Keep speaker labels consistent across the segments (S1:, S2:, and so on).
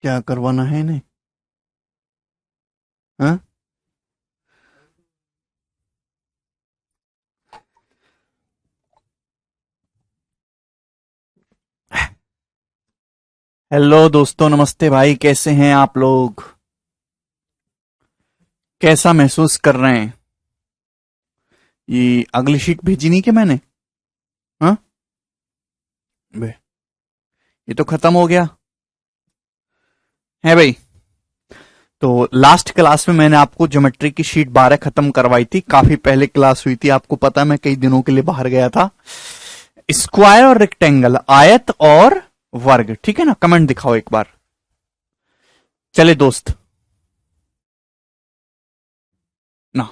S1: क्या करवाना है इन्हें? हाँ? हेलो दोस्तों, नमस्ते भाई। कैसे हैं आप लोग? कैसा महसूस कर रहे हैं? ये अगली शीट भेजी नहीं कि मैंने? हाँ बे, ये तो खत्म हो गया है भाई। तो लास्ट क्लास में मैंने आपको ज्योमेट्री की शीट 12 खत्म करवाई थी। काफी पहले क्लास हुई थी, आपको पता है मैं कई दिनों के लिए बाहर गया था। स्क्वायर और रेक्टेंगल, आयत और वर्ग, ठीक है ना? कमेंट दिखाओ एक बार। चले दोस्त ना,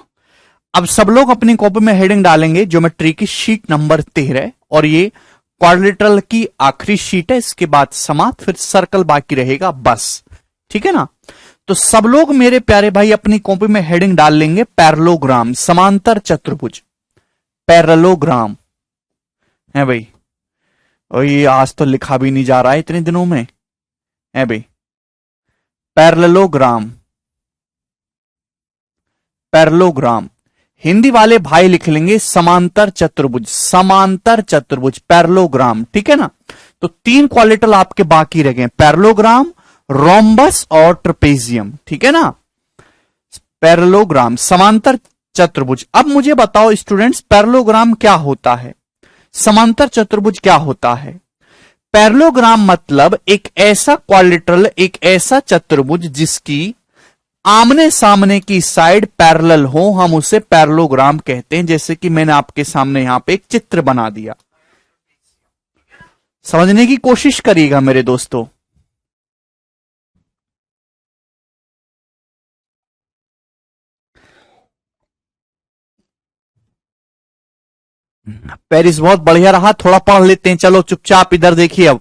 S1: अब सब लोग अपनी कॉपी में हेडिंग डालेंगे ज्योमेट्री की शीट नंबर 13, और ये क्वाड्रिलेटरल की आखिरी शीट है। इसके बाद समाप्त, फिर सर्कल बाकी रहेगा बस, ठीक है ना? तो सब लोग मेरे प्यारे भाई अपनी कॉपी में हेडिंग डाल लेंगे पैरेललोग्राम, समांतर चतुर्भुज। पैरेललोग्राम है भाई। और ये आज तो लिखा भी नहीं जा रहा है इतने दिनों में, है भाई। Parallelogram, parallelogram. हिंदी वाले भाई लिख लेंगे समांतर चतुर्भुज, समांतर चतुर्भुज, पैरेललोग्राम, ठीक है ना? तो 3 क्वालिटल आपके बाकी रह गए, पैरेललोग्राम, रोम्बस और ट्रपेजियम, ठीक है ना? पैरेललोग्राम, समांतर चतुर्भुज। अब मुझे बताओ स्टूडेंट्स, पैरेललोग्राम क्या होता है, समांतर चतुर्भुज क्या होता है? पैरेललोग्राम मतलब एक ऐसा क्वाड्रिलेटरल, एक ऐसा चतुर्भुज जिसकी आमने सामने की साइड पैरेलल हो, हम उसे पैरेललोग्राम कहते हैं। जैसे कि मैंने आपके सामने यहां पे एक चित्र बना दिया, समझने की कोशिश करिएगा मेरे दोस्तों। पेरिस बहुत बढ़िया रहा, थोड़ा पढ़ लेते हैं। चलो चुपचाप इधर देखिए। अब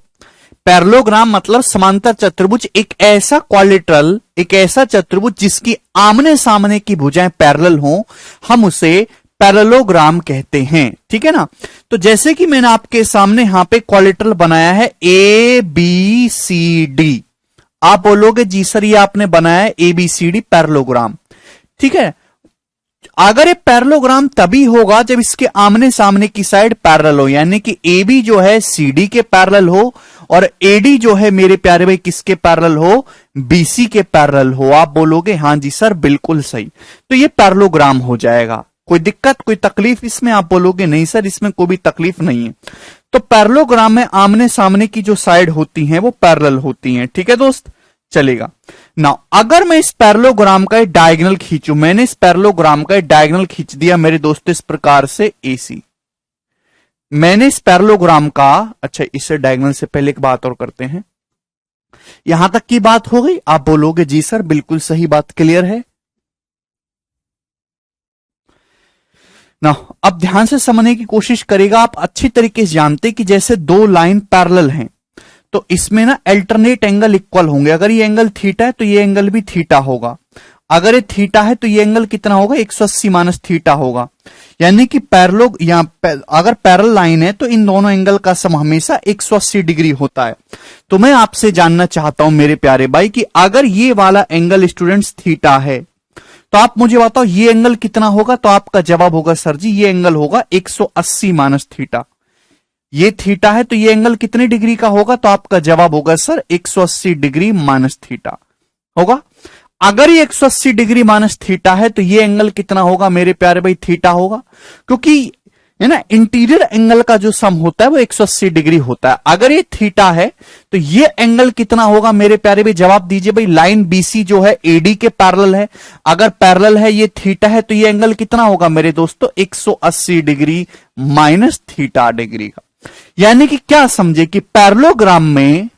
S1: पैरेललोग्राम मतलब समांतर चतुर्भुज, एक ऐसा क्वाड्रिलेटरल, एक ऐसा चतुर्भुज जिसकी आमने सामने की भुजाएं पैरेलल हो, हम उसे पैरेललोग्राम कहते हैं, ठीक है ना? तो जैसे कि मैंने आपके सामने यहां पे क्वाड्रिलेटरल बनाया है ए बी सी डी। आप बोलोगे जी सर ये आपने बनाया है A B C D parallelogram, ठीक है? अगर ये पैरेललोग्राम तभी होगा जब इसके आमने सामने की साइड पैरेलल हो, यानी कि ए बी जो है सी डी के पैरेलल हो, और एडी जो है मेरे प्यारे भाई किसके पैरेलल हो? बीसी के पैरेलल हो। आप बोलोगे हां जी सर बिल्कुल सही, तो ये पैरेललोग्राम हो जाएगा। कोई दिक्कत, कोई तकलीफ इसमें? आप बोलोगे नहीं सर इसमें कोई भी तकलीफ नहीं है। तो पैरेललोग्राम में आमने सामने की जो साइड होती हैं वो पैरेलल होती हैं, ठीक है दोस्त? चलेगा ना। अगर मैं इस पैरेललोग्राम का एक डायगोनल खींचूं, मैंने इस पैरेललोग्राम का एक डायगोनल खींच दिया मेरे दोस्त इस प्रकार से एसी। मैंने इस पैरेललोग्राम का, अच्छा इसे डायगोनल से पहले एक बात और करते हैं। यहां तक की बात हो गई? आप बोलोगे जी सर बिल्कुल सही बात, क्लियर है ना? अब ध्यान से समझने की कोशिश करेगा। आप अच्छी तरीके से जानते कि जैसे 2 लाइन पैरेलल हैं तो इसमें ना अल्टरनेट एंगल इक्वल होंगे। अगर ये एंगल थीटा है तो ये एंगल भी थीटा होगा। अगर ये थीटा है तो ये एंगल कितना होगा? 180 माइनस थीटा होगा। यानी कि पैरेलल, अगर पैरेलल लाइन है तो इन दोनों एंगल का सम हमेशा 180 डिग्री होता है। तो मैं आपसे जानना चाहता हूं मेरे प्यारे भाई कि अगर ये वाला एंगल स्टूडेंट्स थीटा है तो आप मुझे बताओ ये एंगल कितना होगा? तो आपका जवाब होगा सर जी ये एंगल होगा 180 माइनस थीटा। ये थीटा है तो ये एंगल कितने डिग्री का होगा? तो आपका जवाब होगा सर 180 डिग्री माइनस थीटा होगा। अगर ये 180 डिग्री माइनस थीटा है तो ये एंगल कितना होगा मेरे प्यारे भाई? थीटा होगा, क्योंकि है ना इंटीरियर एंगल का जो सम होता है वो 180 डिग्री होता है। अगर ये थीटा है तो ये एंगल कितना होगा मेरे प्यारे भाई? जवाब दीजिए भाई। लाइन बीसी जो है एडी के पैरेलल है, अगर पैरेलल है ये थीटा है तो ये एंगल कितना होगा मेरे दोस्तों? 180 डिग्री माइनस थीटा डिग्री का। यानी कि क्या समझे कि पैरेललोग्राम में,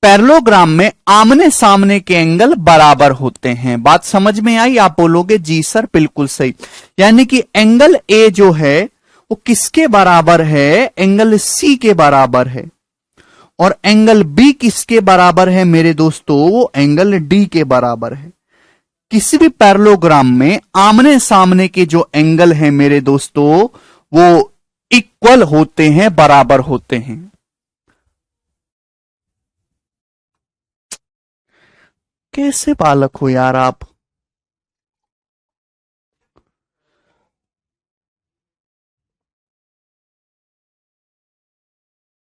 S1: पैरेललोग्राम में आमने सामने के एंगल बराबर होते हैं। बात समझ में आई? आप बोलोगे जी सर बिल्कुल सही। यानी कि एंगल ए जो है वो किसके बराबर है? एंगल सी के बराबर है। और एंगल बी किसके बराबर है मेरे दोस्तों? वो एंगल डी के बराबर है। किसी भी पैरेललोग्राम में आमने सामने के जो एंगल हैं मेरे दोस्तों वो इक्वल होते हैं, बराबर होते हैं। कैसे बालक हो यार आप।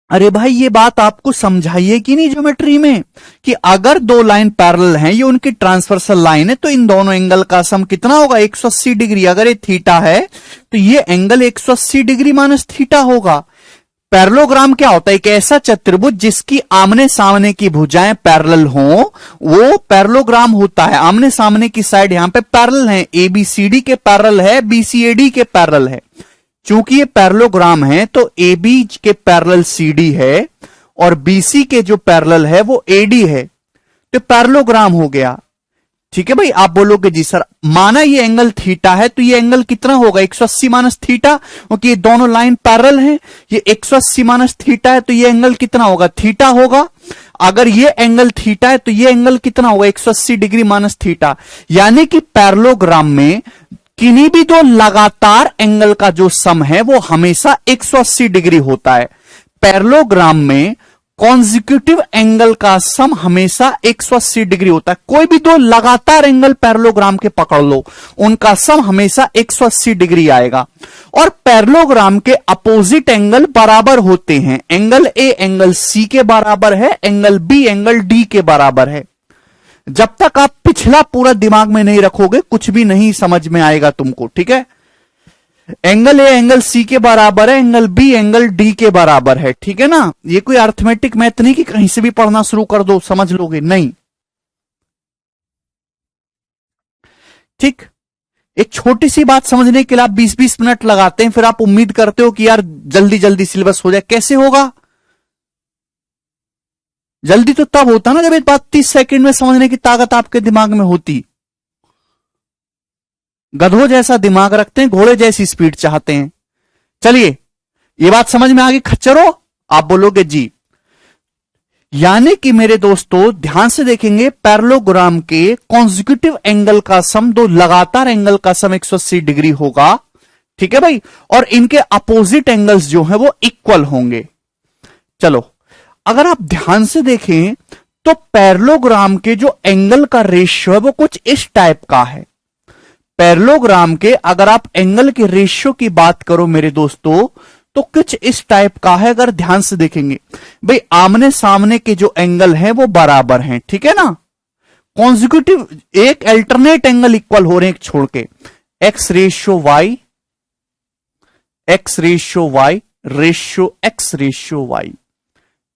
S1: अरे भाई ये बात आपको समझाइए कि नहीं ज्योमेट्री में, कि अगर दो लाइन पैरेलल हैं, ये उनकी ट्रांसवर्सल लाइन है, तो इन दोनों एंगल का सम कितना होगा 180 डिग्री। अगर ये थीटा है तो ये एंगल 180 डिग्री माइनस थीटा होगा। पैरेललोग्राम क्या होता है? एक ऐसा चतुर्भुज जिसकी आमने सामने की भुजाएं पैरेलल हों, वो पैरेललोग्राम होता है। आमने सामने की साइड यहां पे पैरेलल है, एबीसीडी के पैरेलल है, बीसीएडी के पैरेलल है। चूंकि ये पैरेललोग्राम है तो AB के पैरेलल CD है और BC के जो पैरेलल है वो AD है, तो पैरेललोग्राम हो गया। ठीक है भाई, आप बोलोगे जी सर माना ये एंगल थीटा है तो ये एंगल कितना होगा 180 माइनस थीटा, क्योंकि ये दोनों लाइन पैरेलल हैं। ये 180 माइनस थीटा है तो ये एंगल कितना होगा? थीटा होगा। अगर ये एंगल थीटा है तो ये एंगल कितना होगा 180 डिग्री माइनस थीटा। यानी कि पैरेललोग्राम में किन्हीं भी दो लगातार एंगल का जो सम है वो हमेशा 180 डिग्री होता है। पैरेललोग्राम में कॉन्जिक्यूटिव एंगल का सम हमेशा 180 डिग्री होता है। कोई भी दो लगातार एंगल पैरेललोग्राम के पकड़ लो, उनका सम हमेशा 180 डिग्री आएगा। और पैरेललोग्राम के अपोजिट एंगल बराबर होते हैं। एंगल ए एंगल सी के बराबर है, एंगल बी एंगल डी के बराबर है। जब तक आप पिछला पूरा दिमाग में नहीं रखोगे कुछ भी नहीं समझ में आएगा तुमको। ठीक है, एंगल ए एंगल सी के बराबर है, एंगल बी एंगल डी के बराबर है। ठीक है ना, ये कोई अर्थमेटिक मैथ नहीं कि कहीं से भी पढ़ना शुरू कर दो समझ लोगे, नहीं। ठीक, एक छोटी सी बात समझने के लिए आप 20-20 मिनट लगाते हैं, फिर आप उम्मीद करते हो कि यार जल्दी जल्दी सिलेबस हो जाए। कैसे होगा? जल्दी तो तब होता ना जब एक बात 30 सेकंड में समझने की ताकत आपके दिमाग में होती। गधों जैसा दिमाग रखते हैं, घोड़े जैसी स्पीड चाहते हैं। चलिए ये बात समझ में आ गई खच्चरों? आप बोलोगे जी। यानी कि मेरे दोस्तों ध्यान से देखेंगे, पैरेललोग्राम के कॉन्जिक्यूटिव एंगल का सम, दो लगातार एंगल का सम 180 डिग्री होगा। ठीक है भाई, और इनके अपोजिट एंगल्स जो है वो इक्वल होंगे। चलो अगर आप ध्यान से देखें तो पैरेललोग्राम के जो एंगल का रेशियो है वो कुछ इस टाइप का है। पैरेललोग्राम के अगर आप एंगल के रेशियो की बात करो मेरे दोस्तों तो कुछ इस टाइप का है। अगर ध्यान से देखेंगे भाई, आमने सामने के जो एंगल हैं वो बराबर हैं। ठीक है ना, कॉन्जिक्यूटिव एक अल्टरनेट एंगल इक्वल हो रहे हैं एक छोड़ के, x ratio y, x ratio y ratio x ratio y।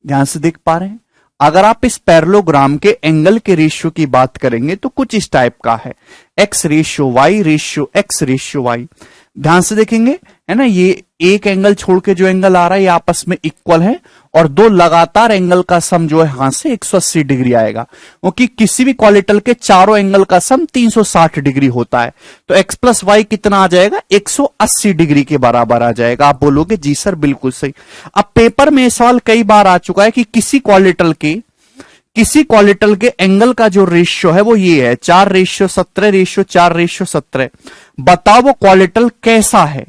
S1: ध्यान से देख पा रहे हैं? अगर आप इस पैरेललोग्राम के एंगल के रेशियो की बात करेंगे तो कुछ इस टाइप का है, x ratio y ratio x ratio y। ध्यान से देखेंगे है ना, ये एक एंगल छोड़ के जो एंगल आ रहा है ये आपस में इक्वल है, और दो लगातार एंगल का सम जो है यहां से 180 डिग्री आएगा, क्योंकि किसी भी क्वालिटल के चारों एंगल का सम 360 डिग्री होता है। तो x प्लस वाई कितना आ जाएगा? 180 डिग्री के बराबर आ जाएगा। आप बोलोगे जी सर बिल्कुल सही। अब पेपर में सवाल कई बार आ चुका है कि किसी क्वालिटल के एंगल का जो रेशियो है वो ये है 4:17 रेशियो 4:17। बताओ वो क्वालिटल कैसा है?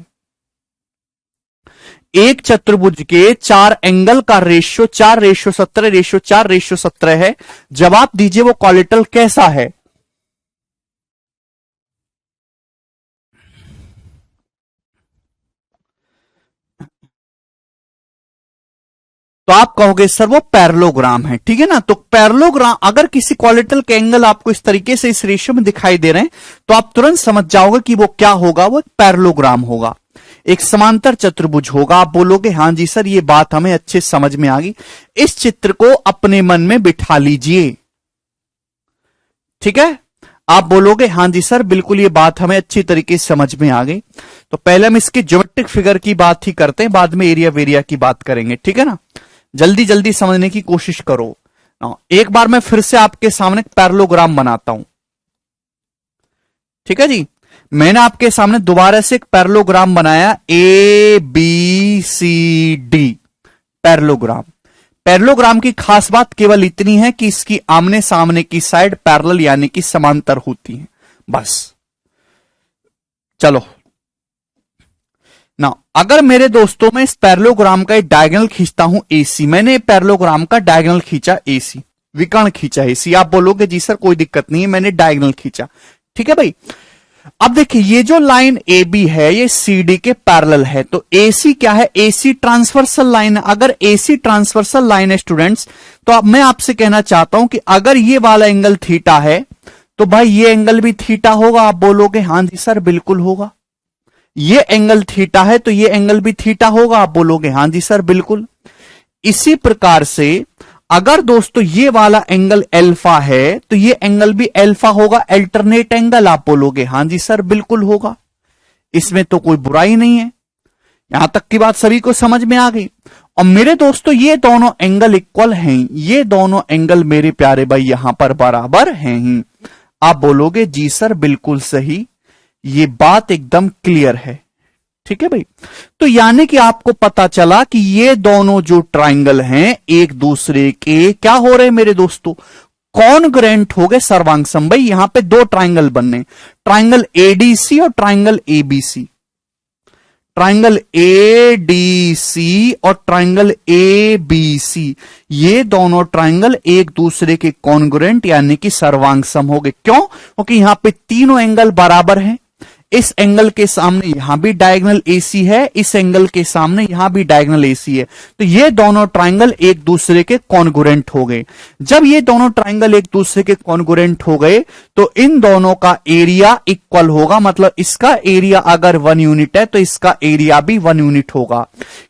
S1: एक चतुर्भुज के चार एंगल का रेशियो 4:17 रेशियो 4:17 है। जवाब दीजिए वो क्वालिटल कैसा है? तो आप कहोगे सर वो पैरेललोग्राम है। ठीक है ना, तो पैरेललोग्राम अगर किसी क्वालिटल के एंगल आपको इस तरीके से इस रेशियो में दिखाई दे रहे हैं तो आप तुरंत समझ जाओगे कि वो क्या होगा, वो पैरेललोग्राम होगा, एक समांतर चतुर्भुज होगा। आप बोलोगे हां जी सर ये बात हमें अच्छे समझ में आ गई। इस चित्र को अपने मन में बिठा लीजिए। ठीक है, आप बोलोगे हां जी सर बिल्कुल ये बात हमें अच्छी तरीके से समझ में आ गई। तो पहले हम इसके ज्योमेट्रिक फिगर की बात ही करते हैं, बाद में एरिया वेरिया की बात करेंगे। ठीक है ना, जल्दी जल्दी समझने की कोशिश करो। एक बार मैं फिर से आपके सामने पैरेललोग्राम बनाता हूं। ठीक है जी, मैंने आपके सामने दोबारा से एक पैरेललोग्राम बनाया, ABCD पैरेललोग्राम। पैरेललोग्राम की खास बात केवल इतनी है कि इसकी आमने सामने की साइड पैरेलल यानी कि समांतर होती है, बस। चलो ना, अगर मेरे दोस्तों में इस पैरेललोग्राम का एक डायगोनल खींचता हूं AC, मैंने पैरेललोग्राम का डायगोनल खींचा AC। विकर्ण खींचा है, इसी आप बोलोगे जी सर कोई दिक्कत नहीं है, मैंने डायगोनल खींचा। ठीक है भाई। अब देखिए ये जो लाइन ए बी है ये सी डी के पैरेलल है, तो एसी क्या है, एसी ट्रांसवर्सल लाइन है। अगर एसी ट्रांसवर्सल लाइन है स्टूडेंट्स, तो अब मैं आपसे कहना चाहता हूं कि अगर ये वाला एंगल थीटा है तो भाई ये एंगल भी थीटा होगा। आप बोलोगे हां जी सर बिल्कुल होगा। ये एंगल थीटा है तो ये एंगल भी थीटा होगा। आप बोलोगे हां जी सर बिल्कुल। इसी प्रकार से अगर दोस्तों ये वाला एंगल अल्फा है तो ये एंगल भी अल्फा होगा, अल्टरनेट एंगल। आप बोलोगे हां जी सर बिल्कुल होगा, इसमें तो कोई बुराई नहीं है। यहां तक की बात सभी को समझ में आ गई। और मेरे दोस्तों ये दोनों एंगल इक्वल हैं, ये दोनों एंगल मेरे प्यारे भाई यहां पर बराबर हैं ही। आप बोलोगे जी सर बिल्कुल सही, ये बात एकदम क्लियर है। ठीक है भाई। तो यानी कि आपको पता चला कि ये दोनों जो ट्राइंगल हैं एक दूसरे के क्या हो रहे हैं मेरे दोस्तों, कॉन्ग्रुएंट हो गए, सर्वांगसम। भाई यहां पे दो ट्राइंगल बनने, ट्राइंगल एडीसी और ट्राइंगल एबीसी, ट्राइंगल एडीसी और ट्राइंगल एबीसी, ये दोनों ट्राइंगल एक दूसरे के कॉन्ग्रुएंट यानी कि सर्वांगसम हो गए। क्यों? क्योंकि यहां पे तीनों एंगल बराबर हैं। इस एंगल के सामने यहां भी डायगोनल एसी है, इस एंगल के सामने यहां भी डायगोनल एसी है, तो ये दोनों ट्राइंगल एक दूसरे के कॉन्ग्रुएंट हो गए। जब ये दोनों ट्राइंगल एक दूसरे के कॉन्ग्रुएंट हो गए तो इन दोनों का एरिया इक्वल होगा, मतलब इसका एरिया अगर 1 यूनिट है तो इसका एरिया भी 1 यूनिट होगा।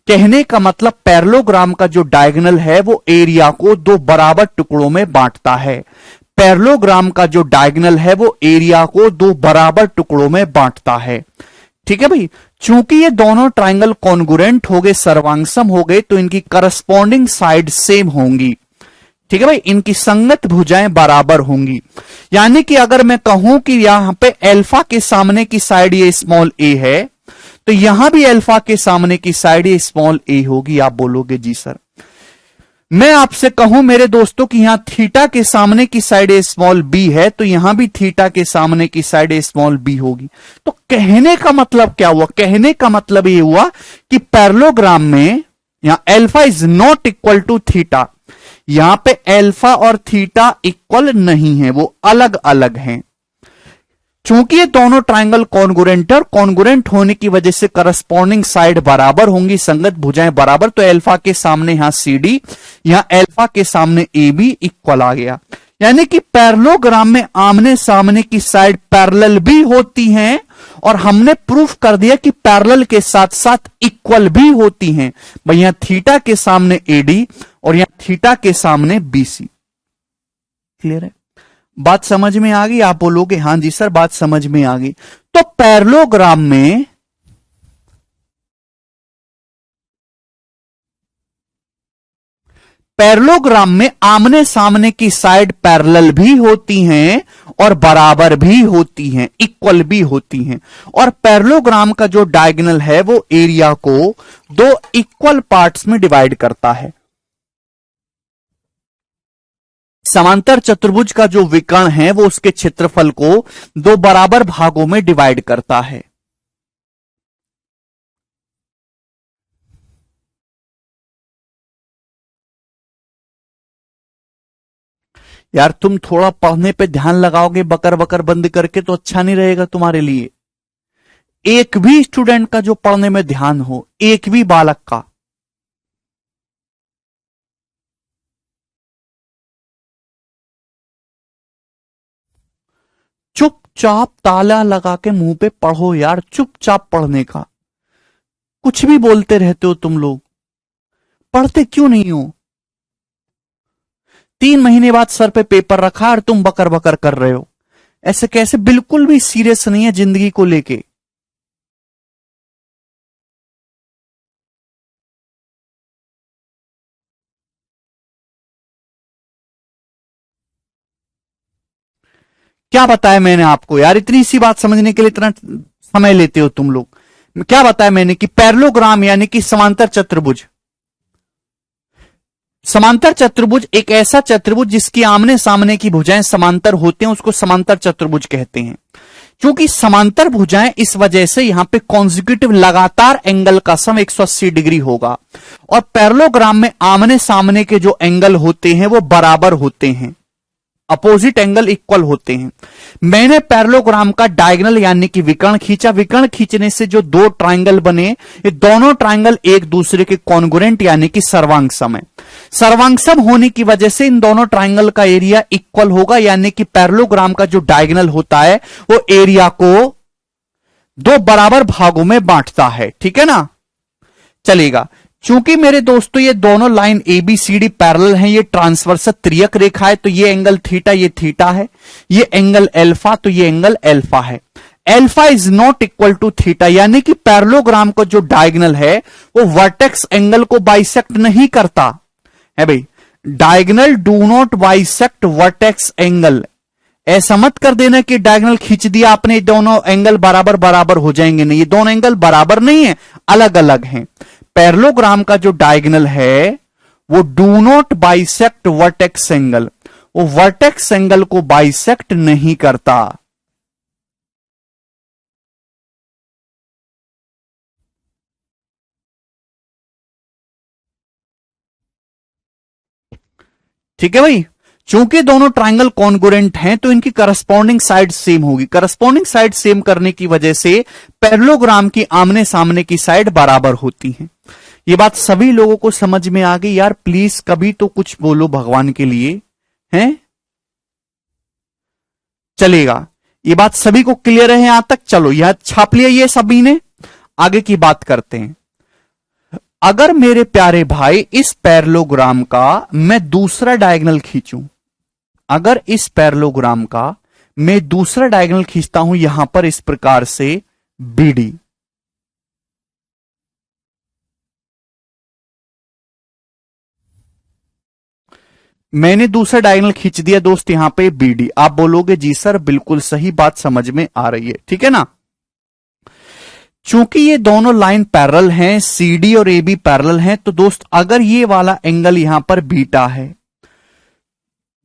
S1: कहने का मतलब पैरेललोग्राम का जो डायगोनल है वो एरिया को दो बराबर टुकड़ों में बांटता है। पैरेललोग्राम का जो डायगोनल है वो एरिया को दो बराबर टुकड़ों में बांटता है। ठीक है भाई। चूंकि ये दोनों ट्राइंगल कॉन्ग्रुएंट हो गए, सर्वांगसम हो गए, तो इनकी करस्पॉन्डिंग साइड सेम होंगी। ठीक है भाई, इनकी संगत भुजाएं बराबर होंगी। यानी कि अगर मैं कहूं कि यहां पे अल्फा के सामने की साइड ये स्मॉल ए है, तो यहां भी अल्फा के सामने की साइड ये स्मॉल ए होगी। आप बोलोगे जी सर। मैं आपसे कहूं मेरे दोस्तों कि यहां थीटा के सामने की साइड ए स्मॉल बी है, तो यहां भी थीटा के सामने की साइड ए स्मॉल बी होगी। तो कहने का मतलब क्या हुआ? कहने का मतलब ये हुआ कि पैरेललोग्राम में यहां alpha is not equal to theta, यहां पे अल्फा और थीटा इक्वल नहीं है, वो अलग अलग हैं। चूंकि ये दोनों ट्राइंगल कॉन्ग्रुएंट और कॉन्ग्रुएंट होने की वजह से करस्पॉन्डिंग साइड बराबर होंगी, संगत भुजाएं बराबर, तो अल्फा के सामने यहां सी डी, यहां अल्फा के सामने ए बी इक्वल आ गया। यानी कि पैरेललोग्राम में आमने सामने की साइड पैरेलल भी होती हैं और हमने प्रूफ कर दिया कि पैरेलल के साथ साथ इक्वल भी होती हैं। भाई यहां थीटा के सामने एडी और यहां थीटा के सामने बीसी। क्लियर है? बात समझ में आ गई? आप बोलोगे हां जी सर बात समझ में आ गई। तो पैरेललोग्राम में आमने सामने की साइड पैरेलल भी होती हैं और बराबर भी होती हैं, इक्वल भी होती हैं। और पैरेललोग्राम का जो डायगोनल है वो एरिया को दो इक्वल पार्ट्स में डिवाइड करता है। समांतर चतुर्भुज का जो विकर्ण है वो उसके क्षेत्रफल को दो बराबर भागों में डिवाइड करता है। यार तुम थोड़ा पढ़ने पे ध्यान लगाओगे बकर बकर बंद करके तो अच्छा नहीं रहेगा तुम्हारे लिए। एक भी स्टूडेंट का जो पढ़ने में ध्यान हो, एक भी बालक का, चुपचाप ताला लगा के मुंह पे पढ़ो यार, चुपचाप पढ़ने का। कुछ भी बोलते रहते हो तुम लोग, पढ़ते क्यों नहीं हो? 3 महीने बाद सर पे पेपर रखा और तुम बकर बकर कर रहे हो। ऐसे कैसे? बिल्कुल भी सीरियस नहीं है जिंदगी को लेके। क्या बताया मैंने आपको यार? इतनी सी बात समझने के लिए इतना समय लेते हो तुम लोग। क्या बताया मैंने कि पैरेललोग्राम यानी कि समांतर चतुर्भुज, समांतर चतुर्भुज एक ऐसा चतुर्भुज जिसकी आमने सामने की भुजाएं समांतर होते हैं उसको समांतर चतुर्भुज कहते हैं। क्योंकि समांतर भुजाएं, इस वजह से यहां पे कॉन्जिक्यूटिव लगातार एंगल का सम 180 डिग्री होगा। और पैरेललोग्राम में आमने सामने के जो एंगल होते हैं वो बराबर होते हैं, अपोजिट एंगल इक्वल होते हैं। मैंने पैरेललोग्राम का डायगोनल यानी कि विकर्ण खींचा। विकर्ण खींचने से जो दो ट्रायंगल बने, ये दोनों ट्रायंगल एक दूसरे के कॉन्ग्रुएंट यानी कि सर्वांगसम है। सर्वांगसम होने की वजह से इन दोनों ट्रायंगल का एरिया इक्वल होगा, यानी कि पैरेललोग्राम का जो डायगोनल होता है वो एरिया को दो बराबर भागों में बांटता है। ठीक है ना, चलेगा। चूंकि मेरे दोस्तों ये दोनों line A B C D parallel हैं, ये ट्रांसवर्स त्रियक रेखा है, तो ये एंगल थीटा, ये थीटा है, ये एंगल एल्फा, तो ये एंगल एल्फा है। Alpha is not equal to theta, यानी कि पैरेललोग्राम का जो डायगोनल है वो वर्टेक्स एंगल को बाइसेक्ट नहीं करता है भाई। Diagonal do not bisect vertex angle. ऐसा मत कर देना कि डायगोनल खींच दिया आपने, दोनों एंगल बराबर बराबर हो जाएंगे, नहीं, ये दोनों एंगल बराबर नहीं है, अलग अलग हैं। पैरेललोग्राम का जो डायगोनल है वो do not bisect vertex angle, वो वर्टेक्स एंगल को बाइसेक्ट नहीं करता। ठीक है भाई, चूंकि दोनों ट्रायंगल कॉन्ग्रुएंट हैं तो इनकी करस्पॉन्डिंग साइड सेम होगी। करस्पॉन्डिंग साइड सेम करने की वजह से पैरेललोग्राम की आमने सामने की साइड बराबर होती हैं। ये बात सभी लोगों को समझ में आ गई? यार प्लीज कभी तो कुछ बोलो भगवान के लिए, हैं? चलेगा, ये बात सभी को क्लियर है यहां तक? चलो यह छाप लिया ये सभी ने, आगे की बात करते हैं। अगर मेरे प्यारे भाई इस पैरेललोग्राम का मैं दूसरा डायगोनल खींचूं, अगर इस पैरेललोग्राम का मैं दूसरा डायगोनल खींचता हूं यहां पर इस प्रकार से बीडी, मैंने दूसरा डायगोनल खींच दिया दोस्त यहां पे बीडी। आप बोलोगे जी सर बिल्कुल सही बात समझ में आ रही है, ठीक है ना। चूंकि ये दोनों लाइन पैरेलल हैं, सीडी और ए बी पैरेलल हैं, तो दोस्त अगर ये वाला एंगल यहां पर बीटा है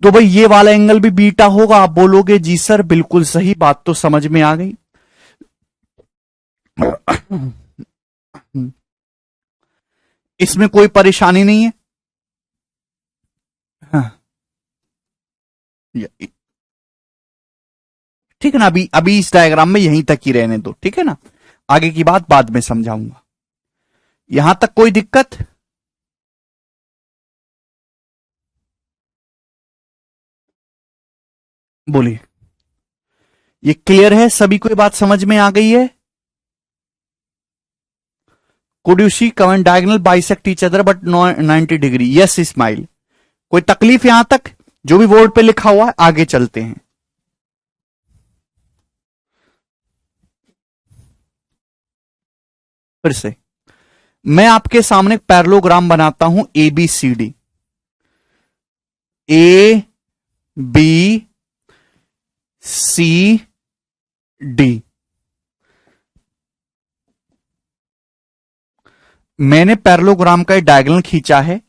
S1: तो भाई ये वाला एंगल भी बीटा होगा। आप बोलोगे जी सर बिल्कुल सही बात तो समझ में आ गई। इसमें कोई परेशानी नहीं है। हाँ, ठीक है ना, अभी अभी इस डायग्राम में यहीं तक ही रहने दो, ठीक है ना, आगे की बात बाद में समझाऊंगा। यहां तक कोई दिक्कत? बोलिए, ये क्लियर है सभी को? ये बात समझ में आ गई है? Could you see comment diagonal bisect each other but 90 degree? Yes Ismail. कोई तकलीफ यहां तक? जो भी बोर्ड पे लिखा हुआ है आगे चलते हैं। फिर से मैं आपके सामने पैरेललोग्राम बनाता हूं, A B C D, A B C D. मैंने पैरेललोग्राम का डायगोनल खींचा है,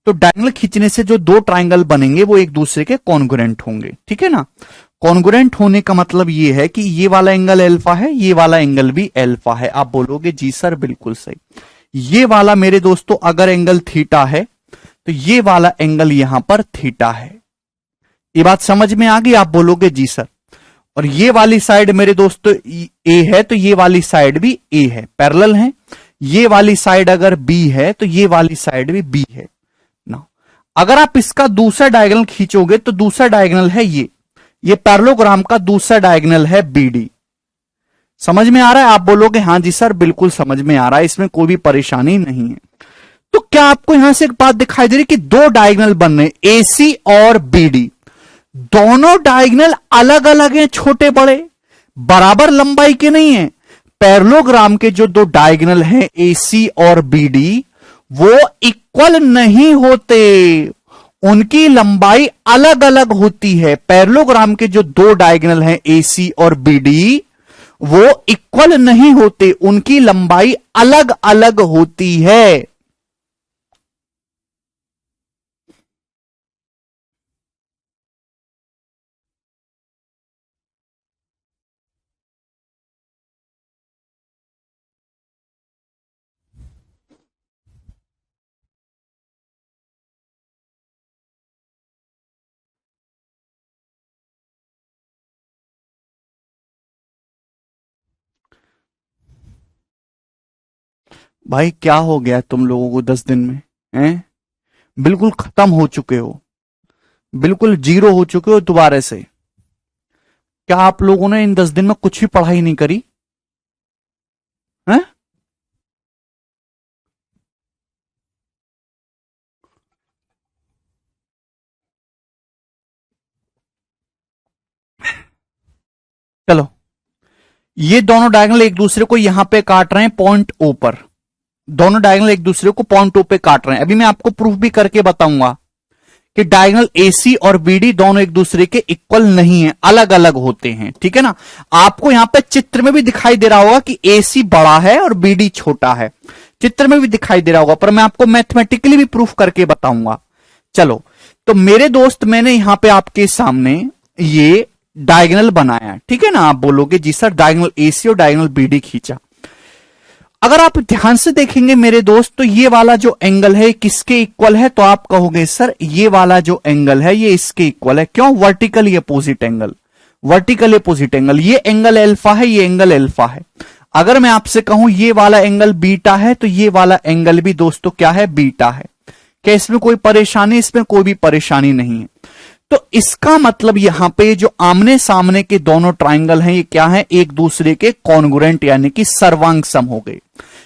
S1: तो डायगोनल खींचने से जो दो ट्रायंगल बनेंगे वो एक दूसरे के कॉन्ग्रुएंट होंगे, ठीक है ना। कॉन्ग्रुएंट होने का मतलब ये है कि ये वाला एंगल एल्फा है, ये वाला एंगल भी एल्फा है। आप बोलोगे जी सर बिल्कुल सही। ये वाला मेरे दोस्तों अगर एंगल थीटा है तो ये वाला एंगल यहां पर थीटा है। ये बात समझ में आ गई? आप बोलोगे जी सर। और ये वाली साइड मेरे दोस्तों ए है तो ये वाली साइड भी ए है, पैरेलल है। ये वाली साइड अगर बी है तो ये वाली साइड भी बी है ना। अगर आप इसका दूसरा डायगोनल खींचोगे तो दूसरा डायगोनल है ये पैरेललोग्राम का दूसरा डायगोनल है बीडी। समझ में आ रहा है? आप बोलोगे हां जी सर बिल्कुल समझ में आ रहा है, इसमें कोई भी परेशानी नहीं है। तो क्या आपको यहां से एक बात दिखाई दे रही कि दो डायगोनल बन रहे, एसी और बीडी, दोनों डायगोनल अलग अलग हैं, छोटे बड़े, बराबर लंबाई के नहीं है। पैरेललोग्राम के जो दो डायगोनल हैं एसी और बीडी वो इक्वल नहीं होते, उनकी लंबाई अलग अलग होती है। पैरेललोग्राम के जो दो डायगोनल हैं एसी और बीडी वो इक्वल नहीं होते, उनकी लंबाई अलग अलग होती है। भाई क्या हो गया तुम लोगों को 10 दिन में? हैं? बिल्कुल खत्म हो चुके हो, बिल्कुल जीरो हो चुके हो दोबारा से। क्या आप लोगों ने इन 10 दिन में कुछ भी पढ़ाई नहीं करी? हैं? चलो, ये दोनों डायगोनल एक दूसरे को यहां पे काट रहे हैं पॉइंट ओ पर। दोनों डायगोनल एक दूसरे को पॉइंट ओ पे काट रहे हैं। अभी मैं आपको प्रूफ भी करके बताऊंगा कि डायगोनल एसी और बीडी दोनों एक दूसरे के इक्वल नहीं है, अलग अलग होते हैं। ठीक है ना? आपको यहां पे चित्र में भी दिखाई दे रहा होगा कि एसी बड़ा है और बीडी छोटा है, चित्र में भी दिखाई दे रहा होगा, पर मैं आपको मैथमेटिकली भी प्रूफ करके बताऊंगा। चलो, तो मेरे दोस्त, मैंने यहां पे आपके सामने ये डायगोनल बनाया, ठीक है ना? आप बोलोगे जी सर डायगोनल एसी और डायगोनल बीडी खींचा। अगर आप ध्यान से देखेंगे मेरे दोस्त, तो ये वाला जो एंगल है किसके इक्वल है? तो आप कहोगे सर ये वाला जो एंगल है ये इसके इक्वल है। क्यों? Vertically opposite angle, vertically opposite angle. ये एंगल अल्फा है, ये एंगल अल्फा है। अगर मैं आपसे कहूं ये वाला एंगल बीटा है, तो ये वाला एंगल भी दोस्तों क्या है? बीटा है। क्या इसमें कोई परेशानी? इसमें कोई भी परेशानी नहीं है। तो इसका मतलब यहां पे जो आमने सामने के दोनों ट्राइंगल हैं ये क्या है? एक दूसरे के कॉन्गुरेंट यानी कि सर्वांग सम हो गए।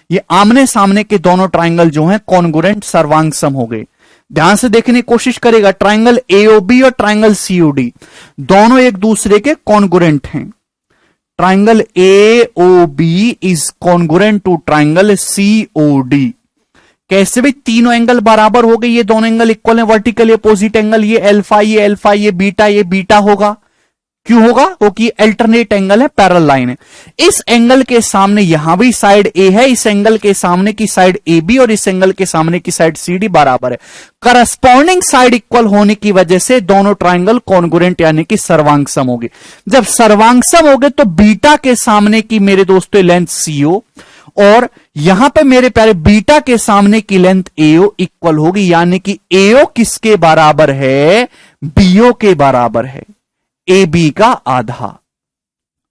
S1: ये आमने सामने के दोनों ट्राइंगल जो हैं कॉन्गुरेंट सर्वांग सम हो गए। ध्यान से देखने की कोशिश करेगा, ट्राइंगल एओबी और ट्राइंगल सीओडी दोनों एक दूसरे के कॉन्गुरेंट हैं। Triangle AOB is congruent to triangle COD. कैसे भी? तीनों एंगल बराबर हो गए, ये दोनों एंगल इक्वल है, वर्टिकली अपोजिट एंगल। ये अल्फा, ये बीटा होगा। क्यों होगा? क्योंकि अल्टरनेट एंगल है, पैरेलल लाइन है। इस एंगल के सामने यहां भी साइड ए है, इस एंगल के सामने की साइड ए बी और इस एंगल के सामने की साइड सी डी बराबर है। करस्पॉन्डिंग साइड इक्वल होने की वजह से दोनों ट्राइंगल कॉन्गुरेंट यानी कि सर्वांग सम होंगे। जब सर्वांग सम होंगे तो बीटा के सामने की मेरे दोस्तों लेंथ सीओ और यहां पे मेरे प्यारे बीटा के सामने की लेंथ एओ इक्वल होगी, यानी कि एओ किसके बराबर है? बीओ के बराबर है, ए बी का आधा।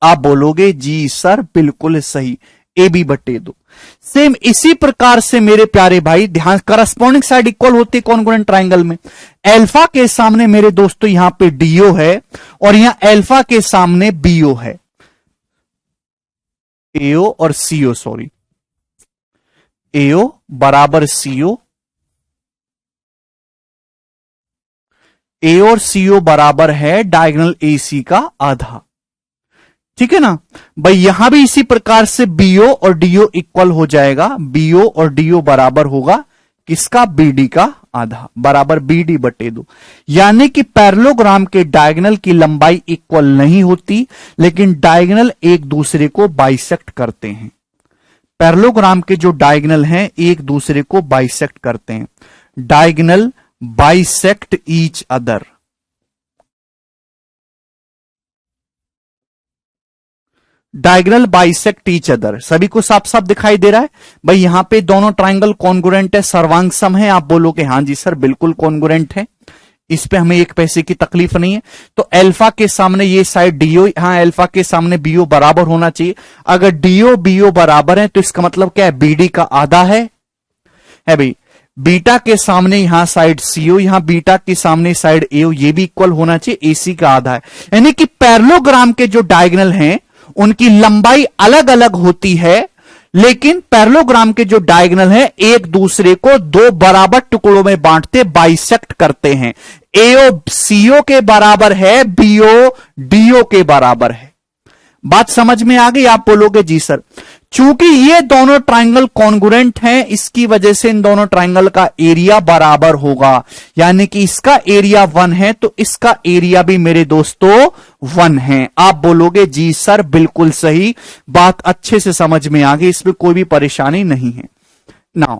S1: आप बोलोगे जी सर बिल्कुल सही, ए बी बटे 2। सेम इसी प्रकार से मेरे प्यारे भाई ध्यान, करस्पॉन्डिंग साइड इक्वल होती है कॉन्ग्रुएंट ट्राइंगल में। अल्फा के सामने मेरे दोस्तों यहां पे डीओ है और यहां अल्फा के सामने बीओ है, एओ और सीओ, सॉरी, एओ बराबर सीओ, ए और सीओ बराबर है डायगोनल एसी का आधा। ठीक है ना भाई? यहां भी इसी प्रकार से बीओ और डीओ इक्वल हो जाएगा, बीओ और डीओ बराबर होगा किसका? बीडी का आधा, बराबर बीडी बटे 2। यानी कि पैरेललोग्राम के डायगोनल की लंबाई इक्वल नहीं होती, लेकिन डायगोनल एक दूसरे को बाइसेक्ट करते हैं। पैरेललोग्राम के जो डायगोनल हैं एक दूसरे को बाइसेक्ट करते हैं। Diagonal bisect each other. Diagonal bisect each other. सभी को साफ साफ दिखाई दे रहा है भाई? यहां पे दोनों ट्राइंगल कॉन्गुरेंट है, सर्वांग सम है। आप बोलोगे हां जी सर बिल्कुल कॉन्गुरेंट है, इस पे हमें एक पैसे की तकलीफ नहीं है। तो अल्फा के सामने ये साइड डीओ, यहां अल्फा के सामने बीओ बराबर होना चाहिए। अगर डीओ बीओ बराबर है तो इसका मतलब क्या है? बीडी का आधा है भाई। बीटा के सामने यहां साइड सीओ, यहां बीटा के सामने साइड एओ, ये भी इक्वल होना चाहिए, एसी का आधा है। यानी कि पैरेललोग्राम के जो डायगोनल हैं उनकी लंबाई अलग अलग होती है, लेकिन पैरेललोग्राम के जो डायगोनल हैं एक दूसरे को दो बराबर टुकड़ों में बांटते, बाइसेक्ट करते हैं। एओ सीओ के बराबर है, बीओ डीओ के बराबर है। बात समझ में आ गई? आप बोलोगे जी सर। चूंकि ये दोनों ट्राइंगल कॉन्गुरेंट हैं, इसकी वजह से इन दोनों ट्राइंगल का एरिया बराबर होगा। यानी कि इसका एरिया 1 है तो इसका एरिया भी मेरे दोस्तों 1 है। आप बोलोगे जी सर बिल्कुल सही, बात अच्छे से समझ में आ गई, इसमें कोई भी परेशानी नहीं है। नाउ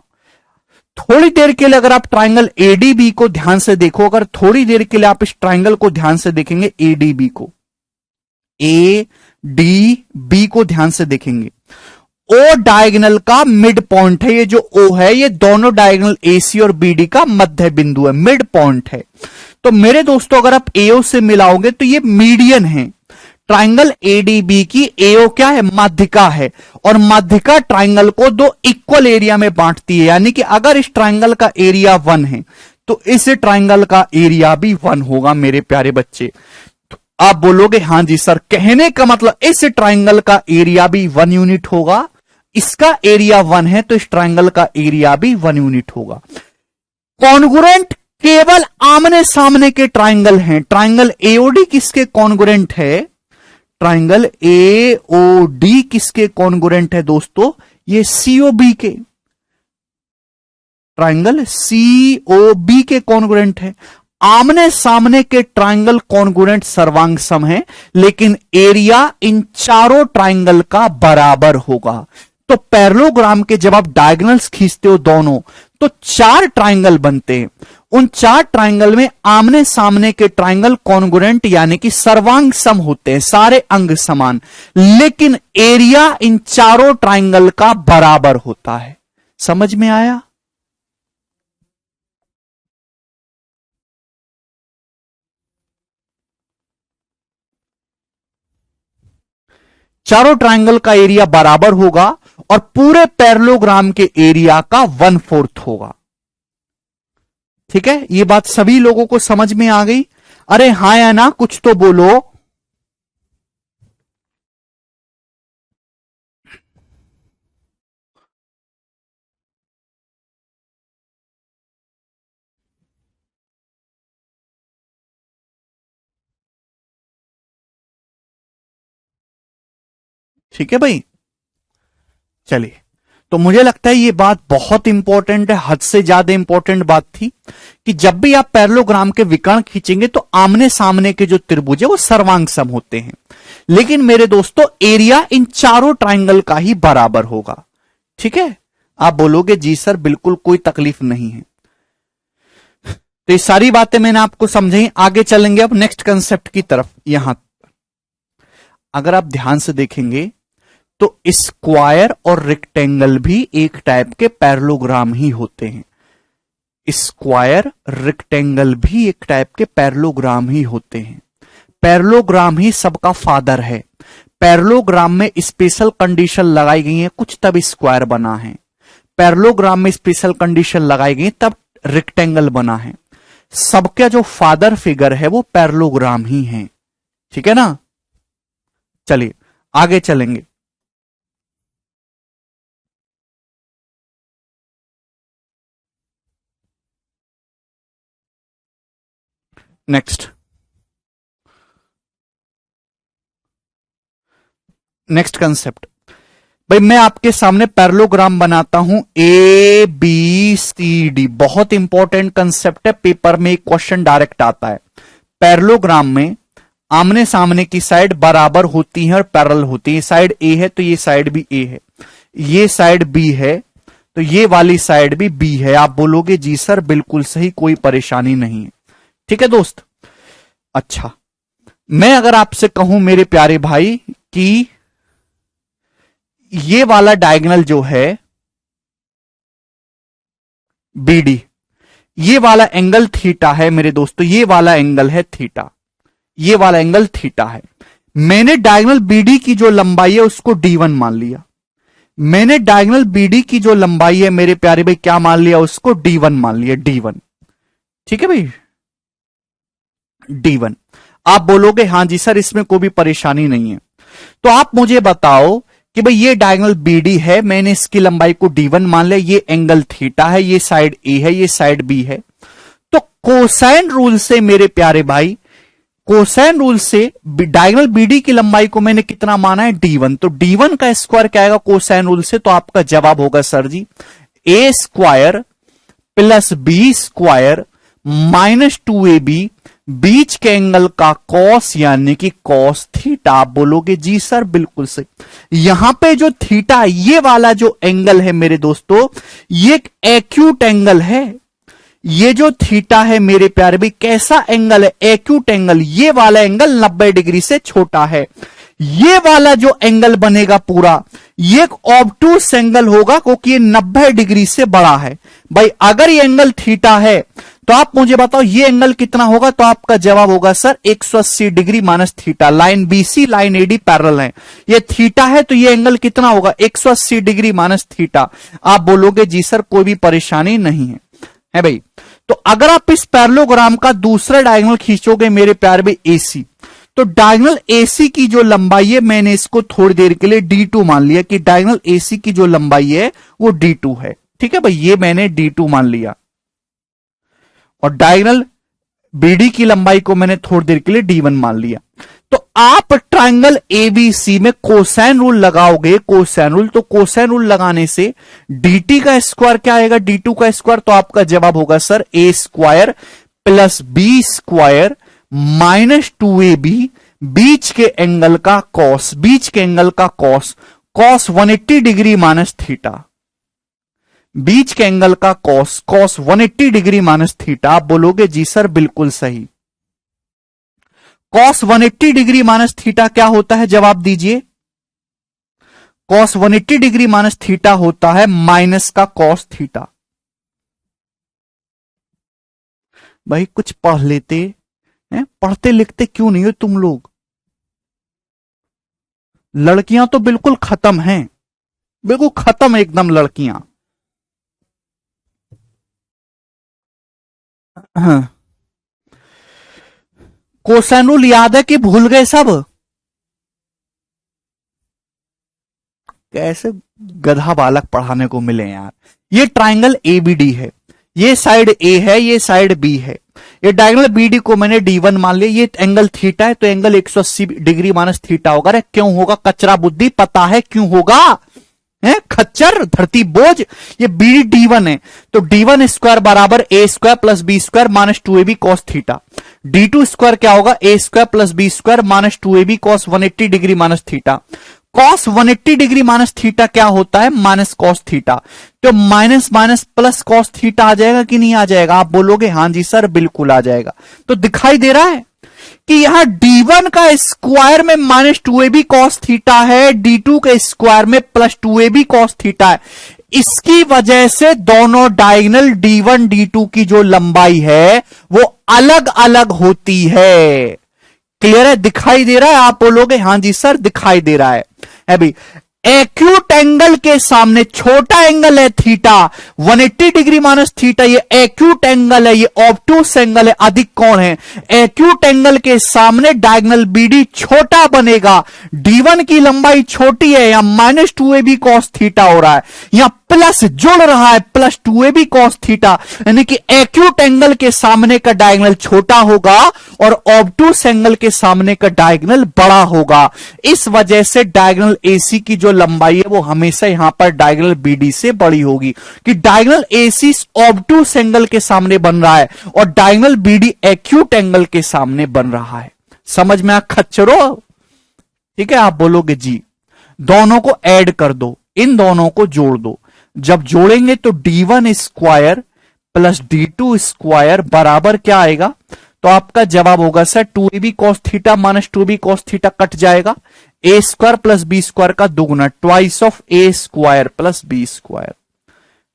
S1: थोड़ी देर के लिए अगर आप ट्राइंगल एडीबी को ध्यान से देखो, अगर थोड़ी देर के लिए आप इस ट्राइंगल को ध्यान से देखेंगे, एडीबी को, ए डी बी को ध्यान से देखेंगे, ओ डायगोनल का मिड पॉइंट है। ये जो ओ है ये दोनों डायगोनल एसी और बीडी का मध्य बिंदु है, मिड पॉइंट है। तो मेरे दोस्तों अगर आप एओ से मिलाओगे तो ये मीडियन है। ट्राइंगल एडीबी की एओ क्या है, माध्यिका है, और माध्यिका ट्राइंगल को दो इक्वल एरिया में बांटती है। यानी कि अगर इस ट्राइंगल का एरिया 1 है तो इस ट्राइंगल का एरिया भी 1 होगा मेरे प्यारे बच्चे। तो आप बोलोगे हां जी सर, कहने का मतलब इस ट्राइंगल का एरिया भी 1 यूनिट होगा, इसका एरिया 1 है तो इस ट्राइंगल का एरिया भी 1 यूनिट होगा। कॉन्गुरेंट केवल आमने सामने के ट्राइंगल हैं। ट्राइंगल एओडी किसके कॉन्गुरेंट है, ट्राइंगल एओडी किसके कॉन्गुरेंट है दोस्तों, ये सीओबी के, ट्राइंगल सीओबी के कॉन्गुरेंट है। आमने सामने के ट्राइंगल कॉन्गुरेंट सर्वांग सम है, लेकिन एरिया इन चारों ट्राइंगल का बराबर होगा। तो पैरेललोग्राम के जब आप डायगोनल्स खींचते हो दोनों, तो 4 ट्राइंगल बनते हैं। उन 4 ट्राइंगल में आमने सामने के ट्राइंगल कॉन्गुरेंट यानी कि सर्वांग सम होते हैं, सारे अंग समान, लेकिन एरिया इन चारों ट्राइंगल का बराबर होता है। समझ में आया? चारों ट्राइंगल का एरिया बराबर होगा और पूरे पैरेललोग्राम के एरिया का 1/4 होगा। ठीक है, ये बात सभी लोगों को समझ में आ गई? अरे हां या ना, कुछ तो बोलो। ठीक है भाई, चलिए। तो मुझे लगता है ये बात बहुत इंपॉर्टेंट है, हद से ज्यादा इंपॉर्टेंट बात थी कि जब भी आप पैरेललोग्राम के विकर्ण खींचेंगे तो आमने सामने के जो त्रिभुज है वो सर्वांग सम होते हैं, लेकिन मेरे दोस्तों एरिया इन चारों ट्राइंगल का ही बराबर होगा। ठीक है, आप बोलोगे जी सर बिल्कुल कोई तकलीफ नहीं है। तो ये सारी बातें मैंने आपको समझाई। आगे चलेंगे अब नेक्स्ट कंसेप्ट की तरफ। यहां अगर आप ध्यान से देखेंगे तो स्क्वायर और रेक्टेंगल भी एक टाइप के पैरेललोग्राम ही होते हैं। स्क्वायर रेक्टेंगल भी एक टाइप के पैरेललोग्राम ही होते हैं। पैरेललोग्राम ही सबका फादर है। पैरेललोग्राम में स्पेशल कंडीशन लगाई गई है, कुछ तब स्क्वायर बना है। पैरेललोग्राम में स्पेशल कंडीशन लगाई गई तब रेक्टेंगल बना है। सबका जो फादर फिगर है वो पैरेललोग्राम ही है। ठीक है ना? चलिए आगे चलेंगे। नेक्स्ट कंसेप्ट भाई, मैं आपके सामने पैरेललोग्राम बनाता हूं ए बी सी डी। बहुत इंपॉर्टेंट कंसेप्ट है, पेपर में एक क्वेश्चन डायरेक्ट आता है। पैरेललोग्राम में आमने सामने की साइड बराबर होती है और पैरेलल होती है। साइड ए है तो ये साइड भी ए है, ये साइड बी है तो ये वाली साइड भी बी है। आप बोलोगे जी सर बिल्कुल सही, कोई परेशानी नहीं है। ठीक है दोस्त? अच्छा, मैं अगर आपसे कहूं मेरे प्यारे भाई कि ये वाला डायगोनल जो है बीडी, ये वाला एंगल थीटा है मेरे दोस्तों, ये वाला एंगल है थीटा, ये वाला एंगल थीटा है। मैंने डायगोनल बीडी की जो लंबाई है उसको D1 मान लिया। मैंने डायगोनल बीडी की जो लंबाई है मेरे प्यारे भाई क्या मान लिया, उसको D1 मान लिया, D1। ठीक है भाई, D1। आप बोलोगे हां जी सर इसमें कोई भी परेशानी नहीं है। तो आप मुझे बताओ कि भाई ये डायगोनल बीडी है, मैंने इसकी लंबाई को D1 मान लिया, ये एंगल थीटा है, ये साइड ए है, ये साइड बी है। तो कोसाइन रूल से मेरे प्यारे भाई, कोसाइन रूल से डायगोनल बीडी की लंबाई को मैंने कितना माना है, D1। तो D1 का स्क्वायर क्या आएगा कोसाइन रूल से? तो आपका जवाब होगा sir ji a square plus B square minus 2ab, बीच के एंगल का कॉस यानी कि कॉस थीटा। आप बोलोगे जी सर बिल्कुल सही। यहां पे जो थीटा, ये वाला जो एंगल है मेरे दोस्तों, ये एक एक्यूट एंगल है। ये जो थीटा है मेरे प्यारे भी कैसा एंगल है, एक्यूट एंगल। ये वाला एंगल 90 डिग्री से छोटा है। ये वाला जो एंगल बनेगा पूरा, ये एक ऑब्टूस एंगल होगा क्योंकि ये 90 डिग्री से बड़ा है। भाई अगर ये एंगल थीटा है तो आप मुझे बताओ ये एंगल कितना होगा, तो आपका जवाब होगा sir 180 degree minus theta. Line BC line AD parallel है, ये थीटा है तो ये एंगल कितना होगा 180 डिग्री माइनस थीटा। आप बोलोगे जी सर कोई भी परेशानी नहीं है भाई। तो अगर आप इस पैरेललोग्राम का दूसरा डायगोनल खींचोगे मेरे प्यारे भाई एसी, तो डायगोनल एसी की जो लंबाई है, मैंने इसको थोड़ी देर के लिए D2 मान लिया कि डायगोनल एसी की जो लंबाई है वो D2 है। ठीक है भाई, ये मैंने D2 मान लिया, और डायगोनल बीडी की लंबाई को मैंने थोड़ी देर के लिए D1 मान लिया। तो आप ट्रायंगल एबीसी में कोसाइन रूल लगाओगे, कोसाइन रूल, तो कोसाइन रूल लगाने से dt का स्क्वायर क्या आएगा, D2 का स्क्वायर, तो आपका जवाब होगा sir a square plus B square minus 2ab, बीच के एंगल का कॉस, बीच के एंगल का cos, cos 180 degree minus theta, बीच के एंगल का cos, cos 180 degree minus theta. आप बोलोगे जी सर बिल्कुल सही। कॉस 180 डिग्री माइनस थीटा क्या होता है, जवाब दीजिए। कॉस 180 डिग्री माइनस थीटा होता है माइनस का कॉस थीटा। भाई कुछ पढ़ लेते हैं, पढ़ते लिखते क्यों नहीं हो तुम लोग। लड़कियां तो बिल्कुल खत्म हैं, बिल्कुल खत्म एकदम लड़कियां। हाँ। कोसाइन रूल याद है कि भूल गए सब। कैसे गधा बालक पढ़ाने को मिले यार। ये ट्रायंगल एबीडी है, ये साइड ए है, ये साइड बी है। ये डायगोनल बीडी को मैंने D1 मान लिया। ये एंगल थीटा है तो एंगल 180 डिग्री माइनस थीटा होगा। अरे क्यों होगा, कचरा बुद्धि, पता है क्यों होगा, है खच्चर धरती बोझ। ये बी D1 है तो D1 स्क्वायर बराबर a square plus B square minus 2ab cos theta. D2 square क्या होगा, a square plus B square minus 2ab cos 180 degree minus theta. Cos 180 degree minus theta क्या होता है, माइनस कॉस थीटा। तो minus minus plus cos theta आ जाएगा कि नहीं आ जाएगा, आप बोलोगे हां जी सर बिल्कुल आ जाएगा। तो दिखाई दे रहा है कि यहां D1 का स्क्वायर में माइनस 2ab कॉस थीटा है, D2 के स्क्वायर में प्लस 2ab कॉस थीटा है। इसकी वजह से दोनों डायगोनल D1 D2 की जो लंबाई है वो अलग अलग होती है। क्लियर है, दिखाई दे रहा है, आप बोलोगे हां जी सर दिखाई दे रहा है भाई। एक्यूट एंगल के सामने छोटा एंगल है थीटा, 180 डिग्री माइनस थीटा, ये एक्यूट एंगल है, ये ऑब्टूस एंगल है, अधिक कोण है। एक्यूट एंगल के सामने डायगोनल बीडी छोटा बनेगा। D1 की लंबाई छोटी है, यहां माइनस 2ab कॉस थीटा हो रहा है, यहां प्लस जुड़ रहा है प्लस 2ab कॉस थीटा, यानी कि एक्यूट एंगल के सामने का डायगोनल छोटा होगा और ऑब्टूस एंगल के सामने का डायगोनल बड़ा होगा। इस वजह से डायगोनल एसी की जो लंबाई है वो हमेशा यहां पर डायगोनल बीडी से बड़ी होगी, कि डायगोनल एसी ऑब्टूस एंगल के सामने बन रहा है और डायगोनल बीडी एक्यूट एंगल के सामने बन रहा है। समझ में आ खच्चरो, ठीक है। आप बोलोगे जी दोनों को ऐड कर दो, इन दोनों को जोड़ दो। जब जोड़ेंगे तो D1 square plus D2 square बराबर क्या आएगा, तो आपका जवाब होगा sir 2ab cos theta minus 2b cos theta cut जाएगा, a square plus B square का दुगुना, twice of a square plus B square,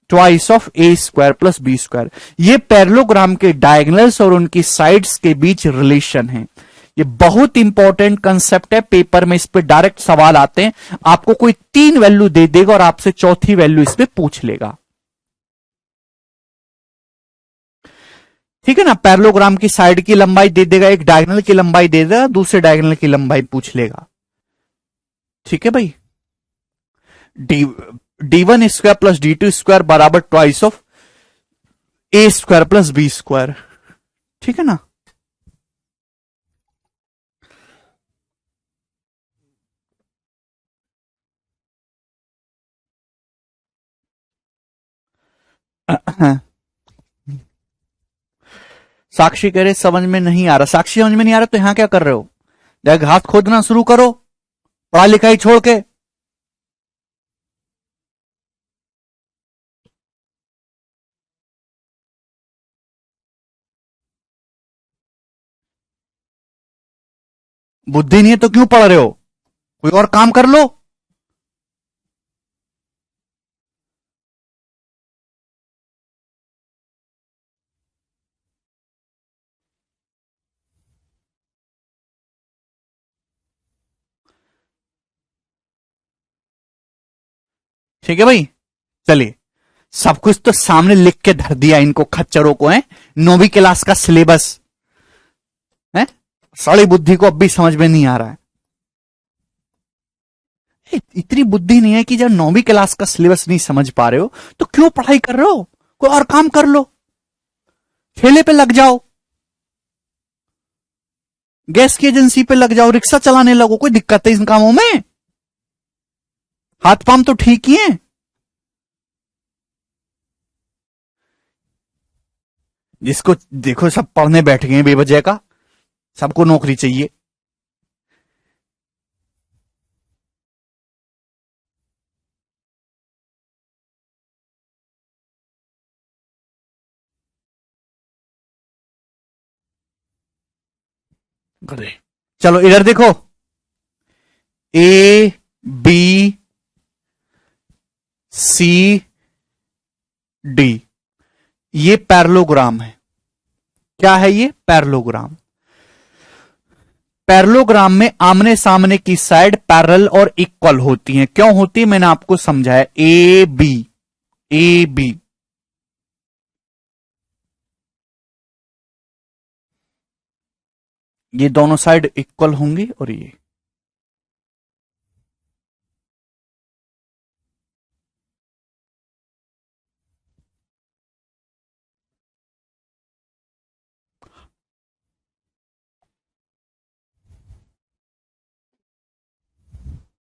S1: twice of a square plus B square. ये पैरेललोग्राम के डायगोनल्स और उनकी साइड्स के बीच relation है। ये बहुत इंपॉर्टेंट कंसेप्ट है, पेपर में इस पे डायरेक्ट सवाल आते हैं। आपको कोई 3 वैल्यू दे देगा और आपसे चौथी वैल्यू इस पे पूछ लेगा, ठीक है ना। पैरेललोग्राम की साइड की लंबाई दे देगा, एक डायगोनल की लंबाई दे देगा, दूसरे डायगोनल की लंबाई पूछ लेगा, ठीक है भाई। D1 square plus D2 square बराबर twice of a square plus B square, ठीक है ना। साक्षी कह रहे समझ में नहीं आ रहा, साक्षी समझ में नहीं आ रहा तो यहां क्या कर रहे हो, जाकर हाथ खोदना शुरू करो, पढ़ाई लिखाई छोड़ के। बुद्धि नहीं है तो क्यों पढ़ रहे हो, कोई और काम कर लो। ठीक है भाई, चलिए सब कुछ तो सामने लिख के धर दिया इनको खच्चरों को, है 9वीं क्लास का सिलेबस है, सारी बुद्धि को अब भी समझ में नहीं आ रहा है। इतनी बुद्धि नहीं है कि जब 9वीं क्लास का सिलेबस नहीं समझ पा रहे हो तो क्यों पढ़ाई कर रहे हो, कोई और काम कर लो, ठेले पे लग जाओ, गैस की एजेंसी पे लग जाओ, रिक्शा चलाने लगो, कोई दिक्कत है इन कामों में? हाथ पाम तो ठीक ही है। जिसको देखो सब पढ़ने बैठ गए बेवजह का, सबको नौकरी चाहिए। चलो इधर देखो, ए बी सी डी, ये पैरेललोग्राम है। क्या है ये? पैरेललोग्राम। पैरेललोग्राम में आमने सामने की साइड पैरेलल और इक्वल होती हैं। क्यों होती है मैंने आपको समझाया, ए बी ये दोनों साइड इक्वल होंगी और ये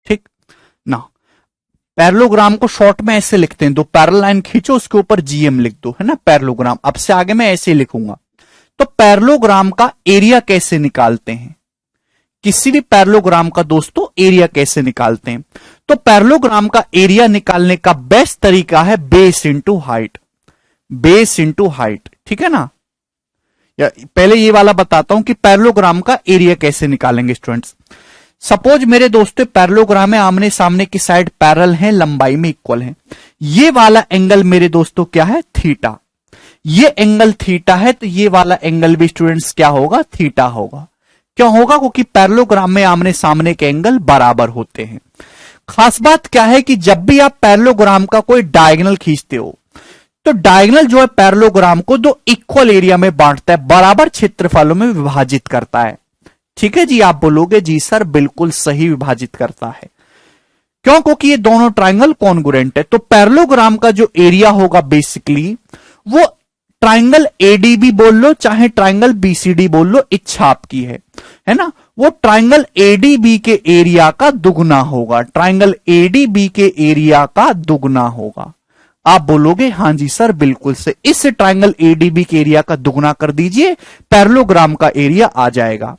S1: ठीक ना। पैरेललोग्राम को शॉर्ट में ऐसे लिखते हैं, दो पैरेलल लाइन खींचो उसके ऊपर जीएम लिख दो, है ना पैरेललोग्राम। अब से आगे मैं ऐसे लिखूंगा। तो पैरेललोग्राम का एरिया कैसे निकालते हैं? किसी भी पैरेललोग्राम का दोस्तों एरिया कैसे निकालते हैं? तो पैरेललोग्राम का एरिया निकालने का बेस्ट तरीका है base into height. Base into height, ठीक है ना। या पहले ये वाला बताता हूं कि पैरेललोग्राम का एरिया कैसे निकालेंगे स्टूडेंट्स। सपोज मेरे दोस्तों पैरेललोग्राम में आमने सामने की साइड पैरेलल है, लंबाई में इक्वल है। ये वाला एंगल मेरे दोस्तों क्या है? थीटा। ये एंगल थीटा है तो ये वाला एंगल भी स्टूडेंट्स क्या होगा? थीटा होगा। क्यों होगा? क्योंकि पैरेललोग्राम में आमने सामने के एंगल बराबर होते हैं। खास बात क्या है कि जब भी आप पैरेललोग्राम का कोई डायगोनल खींचते हो तो डायगोनल जो है पैरेललोग्राम को दो इक्वल एरिया में बांटता है, बराबर क्षेत्रफलों में विभाजित करता है। ठीक है जी, आप बोलोगे जी सर बिल्कुल सही विभाजित करता है। क्यों? क्योंकि ये दोनों ट्राइंगल कॉन्ग्रुएंट है। तो पैरेललोग्राम का जो एरिया होगा बेसिकली वो ट्राइंगल एडीबी बोल लो चाहे ट्राइंगल बीसीडी बोल लो, इच्छा आपकी है ना। वो ट्राइंगल एडीबी के एरिया का दुगना होगा, ट्राइंगल एडीबी के एरिया का दुगना होगा। आप बोलोगे हां जी सर बिल्कुल से, इस ट्राइंगल एडीबी के एरिया का दुगना कर दीजिए, पैरेललोग्राम का एरिया आ जाएगा,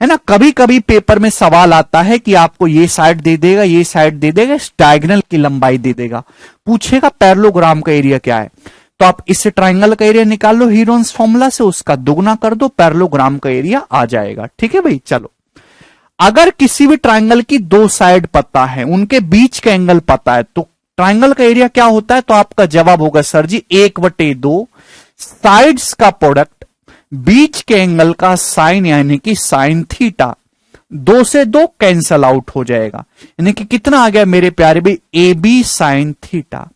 S1: है ना। कभी कभी पेपर में सवाल आता है कि आपको ये साइड दे देगा, ये साइड दे देगा, डायगोनल की लंबाई दे देगा, पूछेगा पैरेललोग्राम का एरिया क्या है। तो आप इस ट्राइंगल का एरिया निकाल लो हीरोन्स फॉर्मूला से, उसका दुगना कर दो, पैरेललोग्राम का एरिया आ जाएगा। ठीक है भाई, चलो। अगर किसी भी ट्राइंगल की दो साइड पता है, उनके बीच का एंगल पता है, तो ट्राइंगल का एरिया क्या होता है? तो आपका जवाब होगा सर जी 1/2 साइड्स का प्रोडक्ट बीच के एंगल का साइन, यानी कि साइन थीटा। 2 से 2 कैंसल आउट हो जाएगा, यानी कि कितना आ गया मेरे प्यारे भाई? A B sine theta.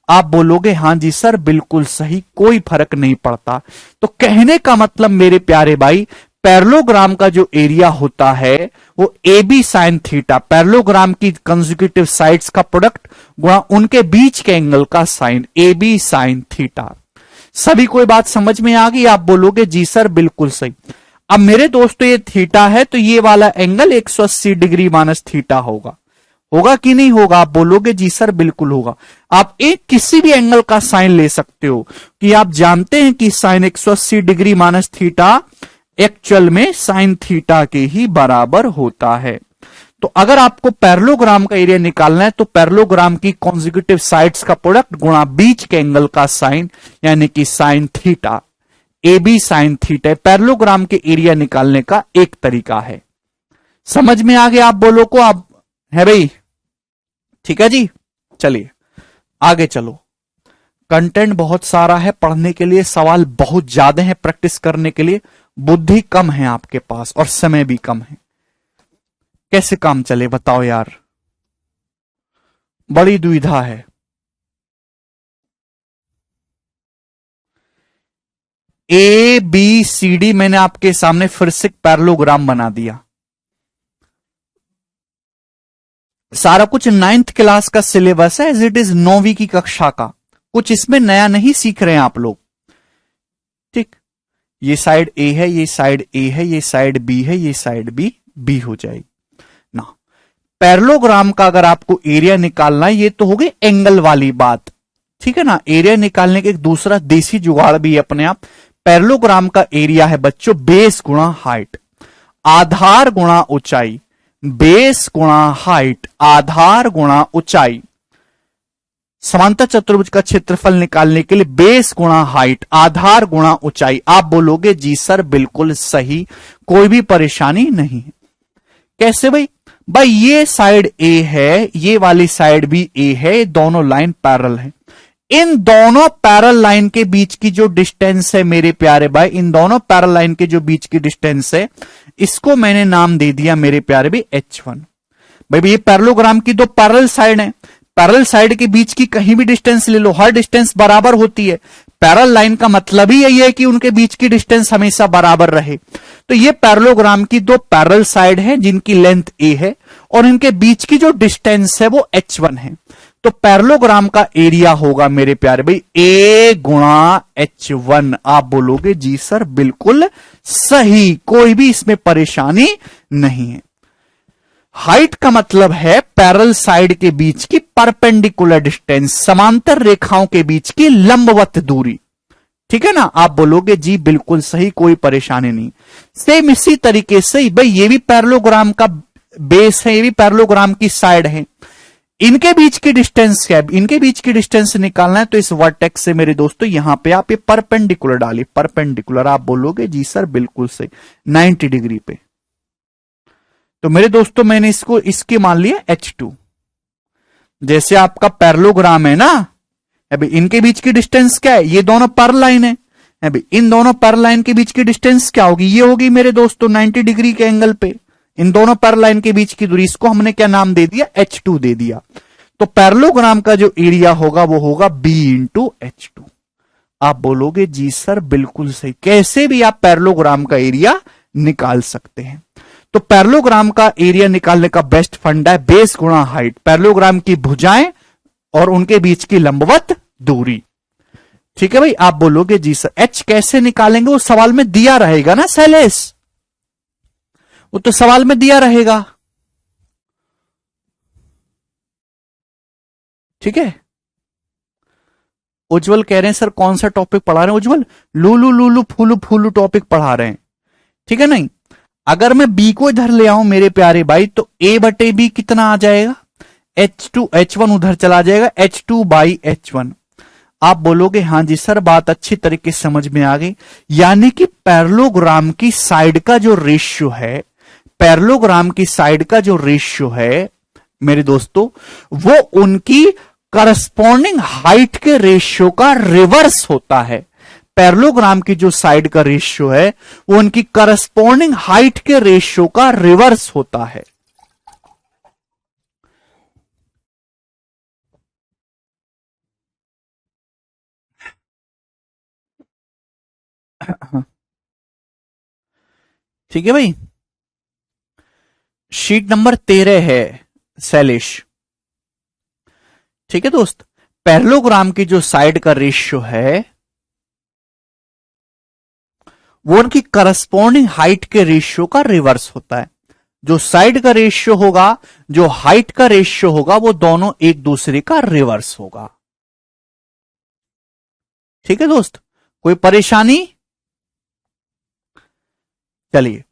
S1: आप बोलोगे हां जी सर बिल्कुल सही, कोई फर्क नहीं पड़ता। तो कहने का मतलब मेरे प्यारे भाई, पैरेललोग्राम का जो एरिया होता है वो A B sine theta, parallelogram की कंसेक्यूटिव साइड्स का प्रोडक्ट गुणा उनके बीच के एंगल का sine, A B sine theta. सभी कोई बात समझ में आ गई? आप बोलोगे जी सर बिल्कुल सही। अब मेरे दोस्तों ये थीटा है तो ये वाला एंगल 180 डिग्री माइनस थीटा होगा, होगा कि नहीं होगा? आप बोलोगे जी सर बिल्कुल होगा। आप एक किसी भी एंगल का साइन ले सकते हो कि आप जानते हैं कि sine 180 degree minus theta actual में साइन थीटा के ही बराबर होता है। तो अगर आपको पैरेललोग्राम का एरिया निकालना है तो पैरेललोग्राम की कॉन्सेक्यूटिव साइड्स का प्रोडक्ट गुणा बीच के एंगल का साइन, यानी कि sine theta, A B sine theta parallelogram के एरिया निकालने का एक तरीका है। समझ में आ गया आप बोलो को? आप है भाई? ठीक है जी, चलिए आगे चलो। कंटेंट बहुत सारा है पढ़ने के लिए, सवाल बहुत ज्यादा है प्रैक्टिस करने के लिए, बुद्धि कम है आपके पास और समय भी कम है। कैसे काम चले बताओ यार, बड़ी दुविधा है। ए बी सी डी मैंने आपके सामने फिर से पैरेललोग्राम बना दिया। सारा कुछ 9th क्लास का सिलेबस है, एज इट इज 9वीं की कक्षा का, कुछ इसमें नया नहीं सीख रहे हैं आप लोग। ठीक, ये साइड ए है, ये साइड ए है, ये साइड बी है, ये साइड बी बी हो जाएगी ना। पैरेललोग्राम का अगर आपको एरिया निकालना है, ये तो हो गई एंगल वाली बात, ठीक है ना। एरिया निकालने के एक दूसरा देसी जुगाड़ भी है अपने आप। पैरेललोग्राम का एरिया है बच्चों बेस गुणा हाइट, आधार गुणा ऊंचाई। बेस गुणा हाइट, आधार गुणा ऊंचाई। समांतर चतुर्भुज का क्षेत्रफल निकालने के लिए बेस गुणा हाइट, आधार गुणा ऊंचाई। आप बोलोगे जी सर बिल्कुल सही, कोई भी परेशानी नहीं है। कैसे भाई? भाई ये साइड ए है, ये वाली साइड भी ए है, दोनों लाइन पैरेलल है। इन दोनों पैरेलल लाइन के बीच की जो डिस्टेंस है मेरे प्यारे भाई, इन दोनों पैरेलल लाइन के जो बीच की डिस्टेंस है, इसको मैंने नाम दे दिया मेरे प्यारे भाई H1। भाई ये पैरेललोग्राम की दो पैरेलल साइड है, पैरेलल साइड के बीच की कहीं भी डिस्टेंस ले लो, हर डिस्टेंस बराबर होती है। पैरेलल लाइन का मतलब ही यही है कि उनके बीच की डिस्टेंस हमेशा बराबर रहे। तो ये पैरेललोग्राम की दो पैरेलल साइड है जिनकी लेंथ a है और इनके बीच की जो डिस्टेंस है वो H1 है। तो पैरेललोग्राम का एरिया होगा मेरे प्यारे भाई a गुणा H1। आप बोलोगे जी सर बिल्कुल सही, कोई भी इसमें परेशानी नहीं है। हाइट का मतलब है पैरेलल साइड के बीच की परपेंडिकुलर डिस्टेंस, समांतर रेखाओं के बीच की लंबवत दूरी, ठीक है ना। आप बोलोगे जी बिल्कुल सही, कोई परेशानी नहीं। सेम इसी तरीके से भाई ये भी पैरेललोग्राम का बेस है, ये भी पैरेललोग्राम की साइड है। इनके बीच की डिस्टेंस क्या है? इनके बीच की डिस्टेंस निकालना है तो इस वर्टेक्स से मेरे दोस्तों यहां पे आप ये परपेंडिकुलर डालिए, परपेंडिकुलर। आप बोलोगे जी सर बिल्कुल सही, 90 डिग्री पे। तो मेरे दोस्तों मैंने इसको इसके मान लिया H2। जैसे आपका पैरेललोग्राम है ना, अभी इनके बीच की डिस्टेंस क्या है? ये दोनों पैरेलल लाइन है, अभी इन दोनों पैरेलल लाइन के बीच की डिस्टेंस क्या होगी? ये होगी मेरे दोस्तों 90 डिग्री के एंगल पे। इन दोनों पैरेलल लाइन के बीच की दूरी, इसको हमने क्या नाम दे दिया? H2 दे दिया। तो पैरेललोग्राम का जो एरिया होगा वो होगा B इंटू H2। आप बोलोगे जी सर बिल्कुल सही, कैसे भी आप पैरेललोग्राम का एरिया निकाल सकते हैं। तो पैरेललोग्राम का एरिया निकालने का बेस्ट फंडा है बेस गुणा हाइट, पैरेललोग्राम की भुजाएं और उनके बीच की लंबवत दूरी। ठीक है भाई, आप बोलोगे जी सर। एच कैसे निकालेंगे? वो सवाल में दिया रहेगा ना शैलेश, वो तो सवाल में दिया रहेगा, ठीक है। उज्जवल कह रहे हैं सर कौन सा टॉपिक पढ़ा रहे हैं उज्जवल? लूलू लूलू फूलू फूलू टॉपिक पढ़ा रहे हैं, ठीक है। नहीं, अगर मैं बी को इधर ले आऊं मेरे प्यारे भाई, तो ए बटे बी कितना आ जाएगा? H2 H1 उधर चला जाएगा, H2 बाई H1। आप बोलोगे हां जी सर बात अच्छी तरीके से समझ में आ गई। यानी कि पैरेललोग्राम की साइड का जो रेशियो है, पैरेललोग्राम की साइड का जो रेशियो है मेरे दोस्तों, वो उनकी करस्पॉन्डिंग हाइट के रेशियो का रिवर्स होता है। पैरेललोग्राम की जो साइड का रेशियो है वो उनकी करस्पॉन्डिंग हाइट के रेशियो का रिवर्स होता है। ठीक है भाई, शीट नंबर 13 है शैलेश, ठीक है दोस्त। पैरेललोग्राम की जो साइड का रेशियो है वो उनकी करस्पॉन्डिंग हाइट के रेशियो का रिवर्स होता है। जो साइड का रेशियो होगा, जो हाइट का रेशियो होगा, वो दोनों एक दूसरे का रिवर्स होगा। ठीक है दोस्त, कोई परेशानी? चलिए,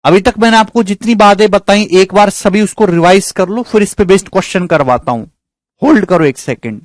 S1: अभी तक मैंने आपको जितनी बातें बताई एक बार सभी उसको रिवाइज कर लो, फिर इस पे बेस्ड क्वेश्चन करवाता हूं। होल्ड करो एक सेकेंड।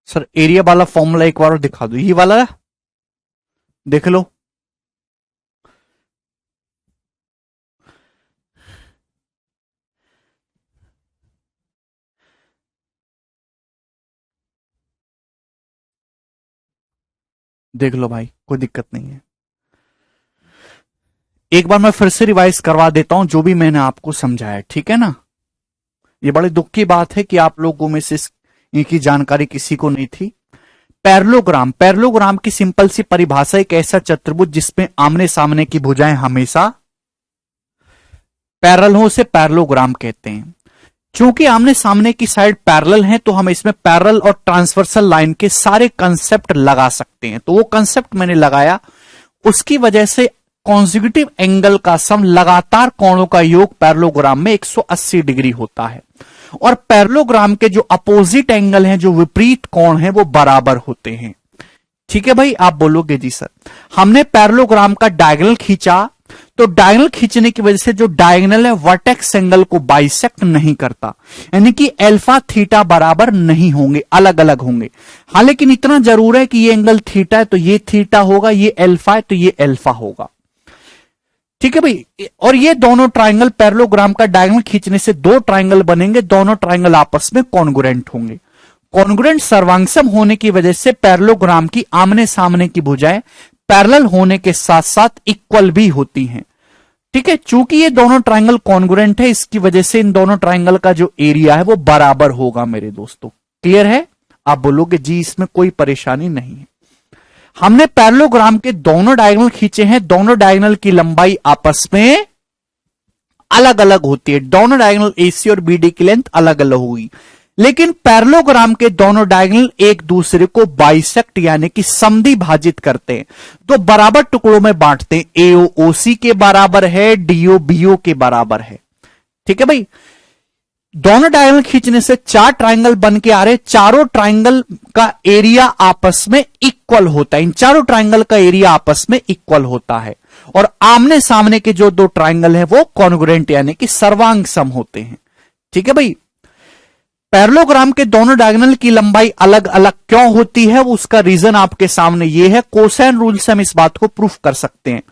S1: सर एरिया वाला फॉर्मूला एक बार और दिखा दो, ये वाला देख लो। देख लो भाई, कोई दिक्कत नहीं है। एक बार मैं फिर से रिवाइज करवा देता हूं जो भी मैंने आपको समझाया, ठीक है ना। ये बड़े दुख की बात है कि आप लोगों में से इनकी जानकारी किसी को नहीं थी। पैरेललोग्राम, पैरेललोग्राम की सिंपल सी परिभाषा एक ऐसा चतुर्भुज जिसमें आमने सामने की भुजाएं हमेशा पैरेलल हो, उसे पैरेललोग्राम कहते हैं। क्योंकि आमने सामने की साइड पैरेलल है तो हम इसमें पैरेलल और ट्रांसवर्सल लाइन के सारे कंसेप्ट लगा सकते हैं। तो वो कंसेप्ट मैंने लगाया, उसकी वजह से कॉन्जिक्यूटिव एंगल का सम, लगातार कोणों का योग पैरेललोग्राम में 180 डिग्री होता है। और पैरेललोग्राम के जो अपोजिट एंगल हैं, जो विपरीत कोण हैं, वो बराबर होते हैं। ठीक है भाई, आप बोलोगे जी सर हमने पैरेललोग्राम का डायगोनल खींचा, तो डायगोनल खींचने की वजह से जो डायगोनल है वर्टेक्स एंगल को बाइसेक्ट नहीं करता, यानी कि अल्फा थीटा बराबर नहीं होंगे, अलग अलग होंगे। हाँ, लेकिन इतना जरूर है कि ये एंगल थीटा है तो ये थीटा होगा, ये अल्फा है तो ये अल्फा होगा। ठीक है भाई, और ये दोनों ट्राइंगल पैरेललोग्राम का डायगोनल खींचने से दो ट्राइंगल बनेंगे, दोनों ट्राइंगल आपस में कॉन्ग्रुएंट होंगे। कॉन्ग्रुएंट सर्वांगसम होने की वजह से पैरेललोग्राम की आमने सामने की भुजाएं पैरेलल होने के साथ साथ इक्वल भी होती हैं। ठीक है, चूंकि ये दोनों ट्राइंगल कॉन्ग्रुएंट है, इसकी वजह से इन दोनों ट्राइंगल का जो एरिया है वो बराबर होगा मेरे दोस्तों। क्लियर है? आप बोलोगे जी इसमें कोई परेशानी नहीं है। हमने पैरेललोग्राम के दोनों डायगोनल खींचे हैं, दोनों डायगोनल की लंबाई आपस में अलग अलग होती है, दोनों डायगोनल एसी और बीडी की लेंथ अलग अलग होगी। लेकिन पैरेललोग्राम के दोनों डायगोनल एक दूसरे को बाइसेक्ट यानी कि समद्वि भाजित करते हैं, तो बराबर टुकड़ों में बांटते हैं। एओ ओसी के बराबर है, डीओ बीओ के बराबर है। ठीक है भाई, दोनों डायगोनल खींचने से चार ट्राइंगल बन के आ रहे, चारों ट्राइंगल का एरिया आपस में इक्वल होता है। इन चारों ट्राइंगल का एरिया आपस में इक्वल होता है, और आमने सामने के जो दो ट्राइंगल हैं वो कॉन्ग्रुएंट यानी कि सर्वांग सम होते हैं। ठीक है भाई, पैरेललोग्राम के दोनों डायगोनल की लंबाई अलग अलग क्यों होती है, उसका रीजन आपके सामने ये है। कोसाइन रूल से हम इस बात को प्रूफ कर सकते हैं।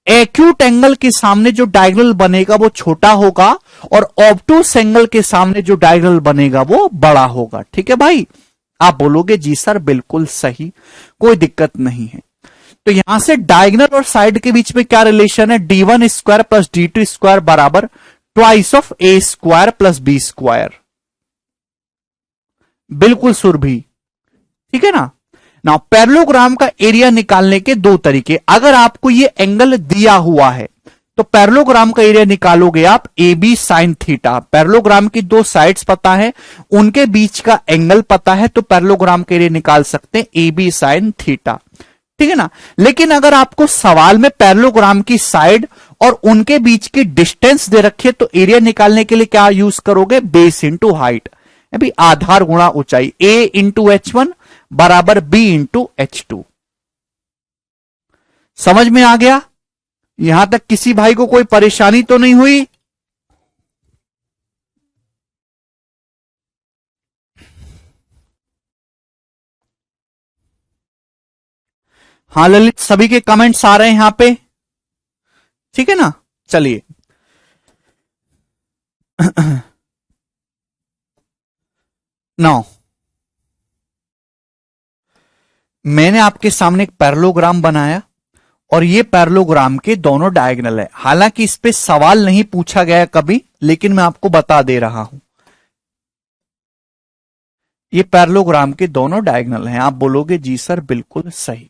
S1: एक्यूट एंगल के सामने जो डायगोनल बनेगा वो छोटा होगा, और ऑब्टूस एंगल के सामने जो डायगोनल बनेगा वो बड़ा होगा। ठीक है भाई, आप बोलोगे जी सर बिल्कुल सही, कोई दिक्कत नहीं है। तो यहां से डायगोनल और साइड के बीच में क्या रिलेशन है, d1 square plus d2 square बराबर twice of a square plus b square. बिल्कुल सुरभि, ठीक है ना। ना पैरेललोग्राम का एरिया निकालने के दो तरीके, अगर आपको ये एंगल दिया हुआ है तो पैरेललोग्राम का एरिया निकालोगे आप A B sine theta. Parallelogram की दो साइड्स पता है, उनके बीच का एंगल पता है, तो पैरेललोग्राम का एरिया निकाल सकते हैं ए बी साइन थीटा। ठीक है ना। लेकिन अगर आपको सवाल में पैरेललोग्राम की साइड और उनके बीच की डिस्टेंस दे रखी है तो एरिया निकालने के लिए क्या यूज करोगे, बेस इंटू हाइट, अभी आधार गुणा ऊंचाई, a इंटू H1 बराबर b इंटू H2। समझ में आ गया? यहां तक किसी भाई को कोई परेशानी तो नहीं हुई? हाँ ललित, सभी के कमेंट्स आ रहे हैं यहां पे, ठीक है ना। चलिए नाउ मैंने आपके सामने एक पैरेललोग्राम बनाया, और ये पैरेललोग्राम के दोनों डायगोनल है। हालांकि इस पे सवाल नहीं पूछा गया कभी, लेकिन मैं आपको बता दे रहा हूं। ये पैरेललोग्राम के दोनों डायगोनल हैं। आप बोलोगे जी सर बिल्कुल सही,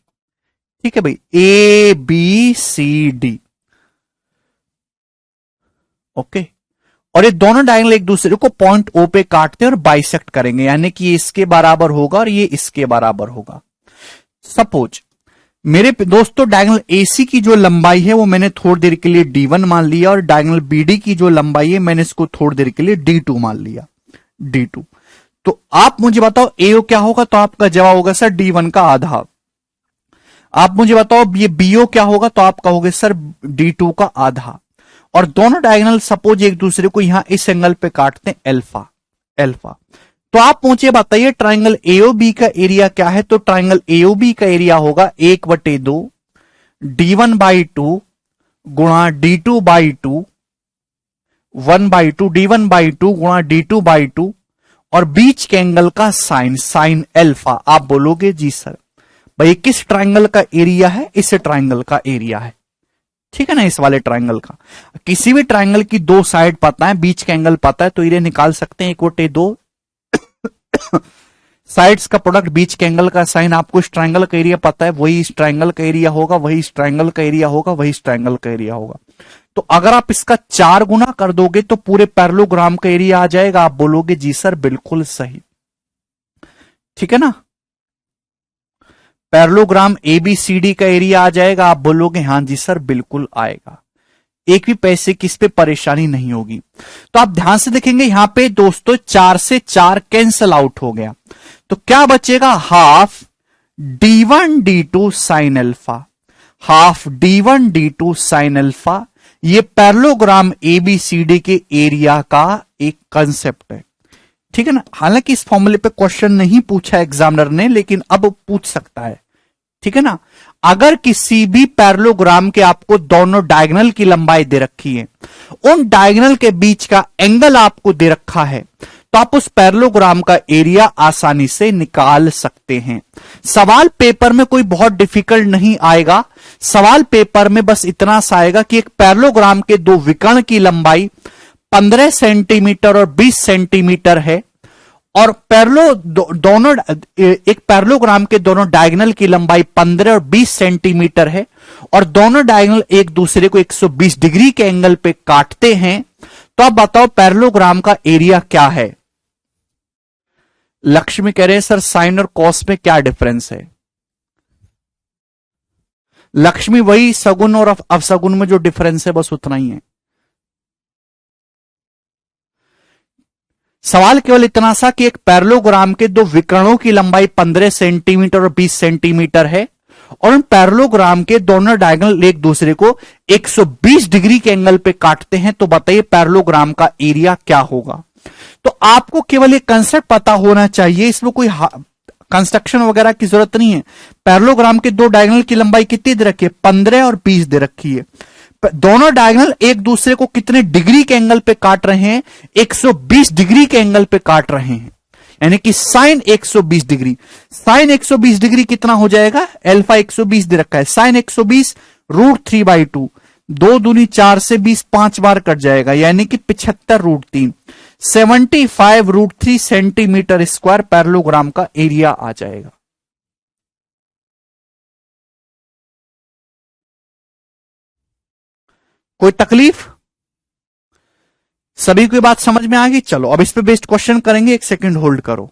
S1: ठीक है भाई, A B C D, okay. और ये दोनों डायगोनल एक दूसरे को पॉइंट ओ पे काटते हैं और बाइसेक्ट करेंगे, यानी कि ये इसके बराबर होगा और ये इसके बराबर होगा। सपोज मेरे दोस्तों डायगोनल एसी की जो लंबाई है वो मैंने थोड़ी देर के लिए d1 मान लिया, और डायगोनल बीडी की जो लंबाई है मैंने इसको थोड़ी देर के लिए d2 मान लिया, d2। तो आप मुझे बताओ एओ क्या होगा, तो आपका जवाब होगा सर d1 का आधा। आप मुझे बताओ ये बीओ क्या होगा, तो आप कहोगे सर d2 का आधा। और दोनों डायगोनल सपोज एक दूसरे को यहां इस एंगल पे काटते हैं अल्फा, अल्फा, तो आप मुझे बताइए ट्राइंगल एओबी का एरिया क्या है। तो ट्राइंगल एओबी का एरिया होगा 1/2 D1/2 गुणा D2/2 1/2 D1/2 गुणा D2/2 और बीच के एंगल का साइन एल्फा। आप बोलोगे जी सर भाई किस ट्राइंगल का एरिया है, इस ट्राइंगल का एरिया है, ठीक है ना, इस वाले ट्राइंगल का। किसी भी ट्राइंगल की दो साइड पता है, बीच का एंगल पता है, तो एरिया निकाल सकते हैं 1/2 साइड्स का प्रोडक्ट बीच के एंगल का साइन। आपको इस ट्राइंगल का एरिया पता है, वही इस ट्राइंगल का एरिया होगा, वही इस ट्राइंगल का एरिया होगा, वही इस ट्राइंगल का एरिया होगा। तो अगर आप इसका 4 गुना कर दोगे तो पूरे पैरेललोग्राम का एरिया आ जाएगा। आप बोलोगे जी सर बिल्कुल सही, ठीक है ना। पैरेललोग्राम एबीसीडी का एरिया आ जाएगा। आप बोलोगे हां जी सर बिल्कुल आएगा, एक भी पैसे की इस पे परेशानी नहीं होगी। तो आप ध्यान से देखेंगे यहां पे दोस्तों 4 से 4 कैंसल आउट हो गया, तो क्या बचेगा, half D1 D2 sine alpha, half D1 D2 sine alpha. ये पैरेललोग्राम एबीसीडी के एरिया का एक कंसेप्ट है, ठीक है ना। हालांकि इस फॉर्मूले पे क्वेश्चन नहीं पूछा एग्जामिनर ने, लेकिन अब पूछ सकता है, ठीक है ना। अगर किसी भी पैरेललोग्राम के आपको दोनों डायगोनल की लंबाई दे रखी है, उन डायगोनल के बीच का एंगल आपको दे रखा है, तो आप उस पैरेललोग्राम का एरिया आसानी से निकाल सकते हैं। सवाल पेपर में कोई बहुत डिफिकल्ट नहीं आएगा। सवाल पेपर में बस इतना सा आएगा कि एक पैरेललोग्राम के दो विकर्ण की लंबाई 15 सेंटीमीटर और 20 सेंटीमीटर है, और दोनों एक पैरेललोग्राम के दोनों डायगोनल की लंबाई 15 और 20 सेंटीमीटर है, और दोनों डायगोनल एक दूसरे को 120 डिग्री के एंगल पे काटते हैं। तो आप बताओ पैरेललोग्राम का एरिया क्या है। लक्ष्मी कह रहे हैं सर साइन और कॉस में क्या डिफरेंस है। लक्ष्मी वही सगुन और अवसगुन में जो डिफरेंस है बस उतना ही है। सवाल केवल इतना सा कि एक पैरेललोग्राम के दो विकर्णों की लंबाई 15 सेंटीमीटर और 20 सेंटीमीटर है, और उन पैरेललोग्राम के दोनों डायगोनल एक दूसरे को 120 डिग्री के एंगल पे काटते हैं। तो बताइए पैरेललोग्राम का एरिया क्या होगा। तो आपको केवल ये कंसेप्ट पता होना चाहिए, इसमें कोई कंस्ट्रक्शन वगैरह की जरूरत नहीं है। पैरेललोग्राम के दो डायगोनल की लंबाई कितनी दे रखी है, 15 और 20 दे रखी है। दोनों डायगोनल एक दूसरे को कितने डिग्री के एंगल पे काट रहे हैं, 120 डिग्री के एंगल पे काट रहे हैं, यानी कि साइन 120 डिग्री। साइन 120 डिग्री कितना हो जाएगा, अल्फा 120 दे रखा है, साइन 120 √3/2, 2 दूनी 4 से 20 5 बार कट जाएगा, यानी कि 75√3, 75√3 सेंटीमीटर स्क्वायर पैरेललोग्राम का एरिया आ जाएगा। कोई तकलीफ, सभी को बात समझ में आ गई। चलो अब इस पे बेस्ड क्वेश्चन करेंगे, एक सेकंड होल्ड करो।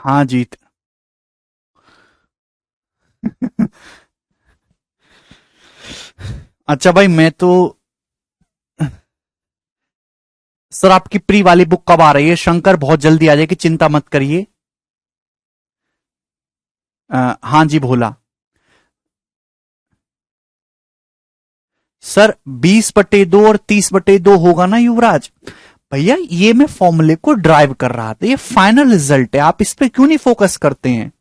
S1: हाँ जीत। अच्छा भाई, मैं तो सर आपकी प्री वाली बुक कब आ रही है? शंकर बहुत जल्दी आ जाएगी, चिंता मत करिए। हाँ जी भोला। सर 20/2 और 30/2 होगा ना युवराज भैया? ये मैं फॉर्मूले को ड्राइव कर रहा था, ये फाइनल रिजल्ट है, आप इस पे क्यों नहीं फोकस करते हैं?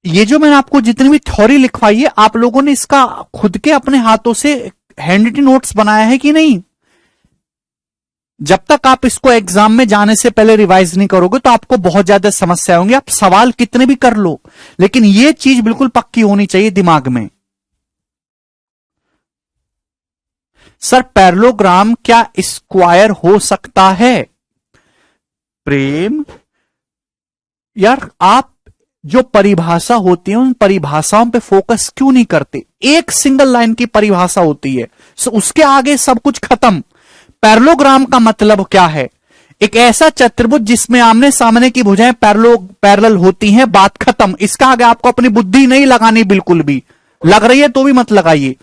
S1: ये जो मैंने आपको जितनी भी थ्योरी लिखवाई है, आप लोगों ने इसका खुद के अपने हाथों से हैंड रिटन नोट्स बनाया है कि नहीं? जब तक आप इसको एग्जाम में जाने से पहले रिवाइज नहीं करोगे तो आपको बहुत ज्यादा समस्या होंगी। आप सवाल कितने भी कर लो, लेकिन ये चीज बिल्कुल पक्की होनी चाहिए दिमाग में। सर पैरेललोग्राम क्या स्क्वायर हो सकता है? प्रेम यार, आप जो परिभाषा होती है उन परिभाषाओं पे फोकस क्यों नहीं करते? एक सिंगल लाइन की परिभाषा होती है, उसके आगे सब कुछ खत्म। पैरेललोग्राम का मतलब क्या है? एक ऐसा चतुर्भुज जिसमें आमने सामने की भुजाएं पैरेलल होती हैं, बात खत्म। इसका आगे आपको अपनी बुद्धि नहीं लगानी, बिल्कुल भी। लग रही है तो भी मत लगाइए।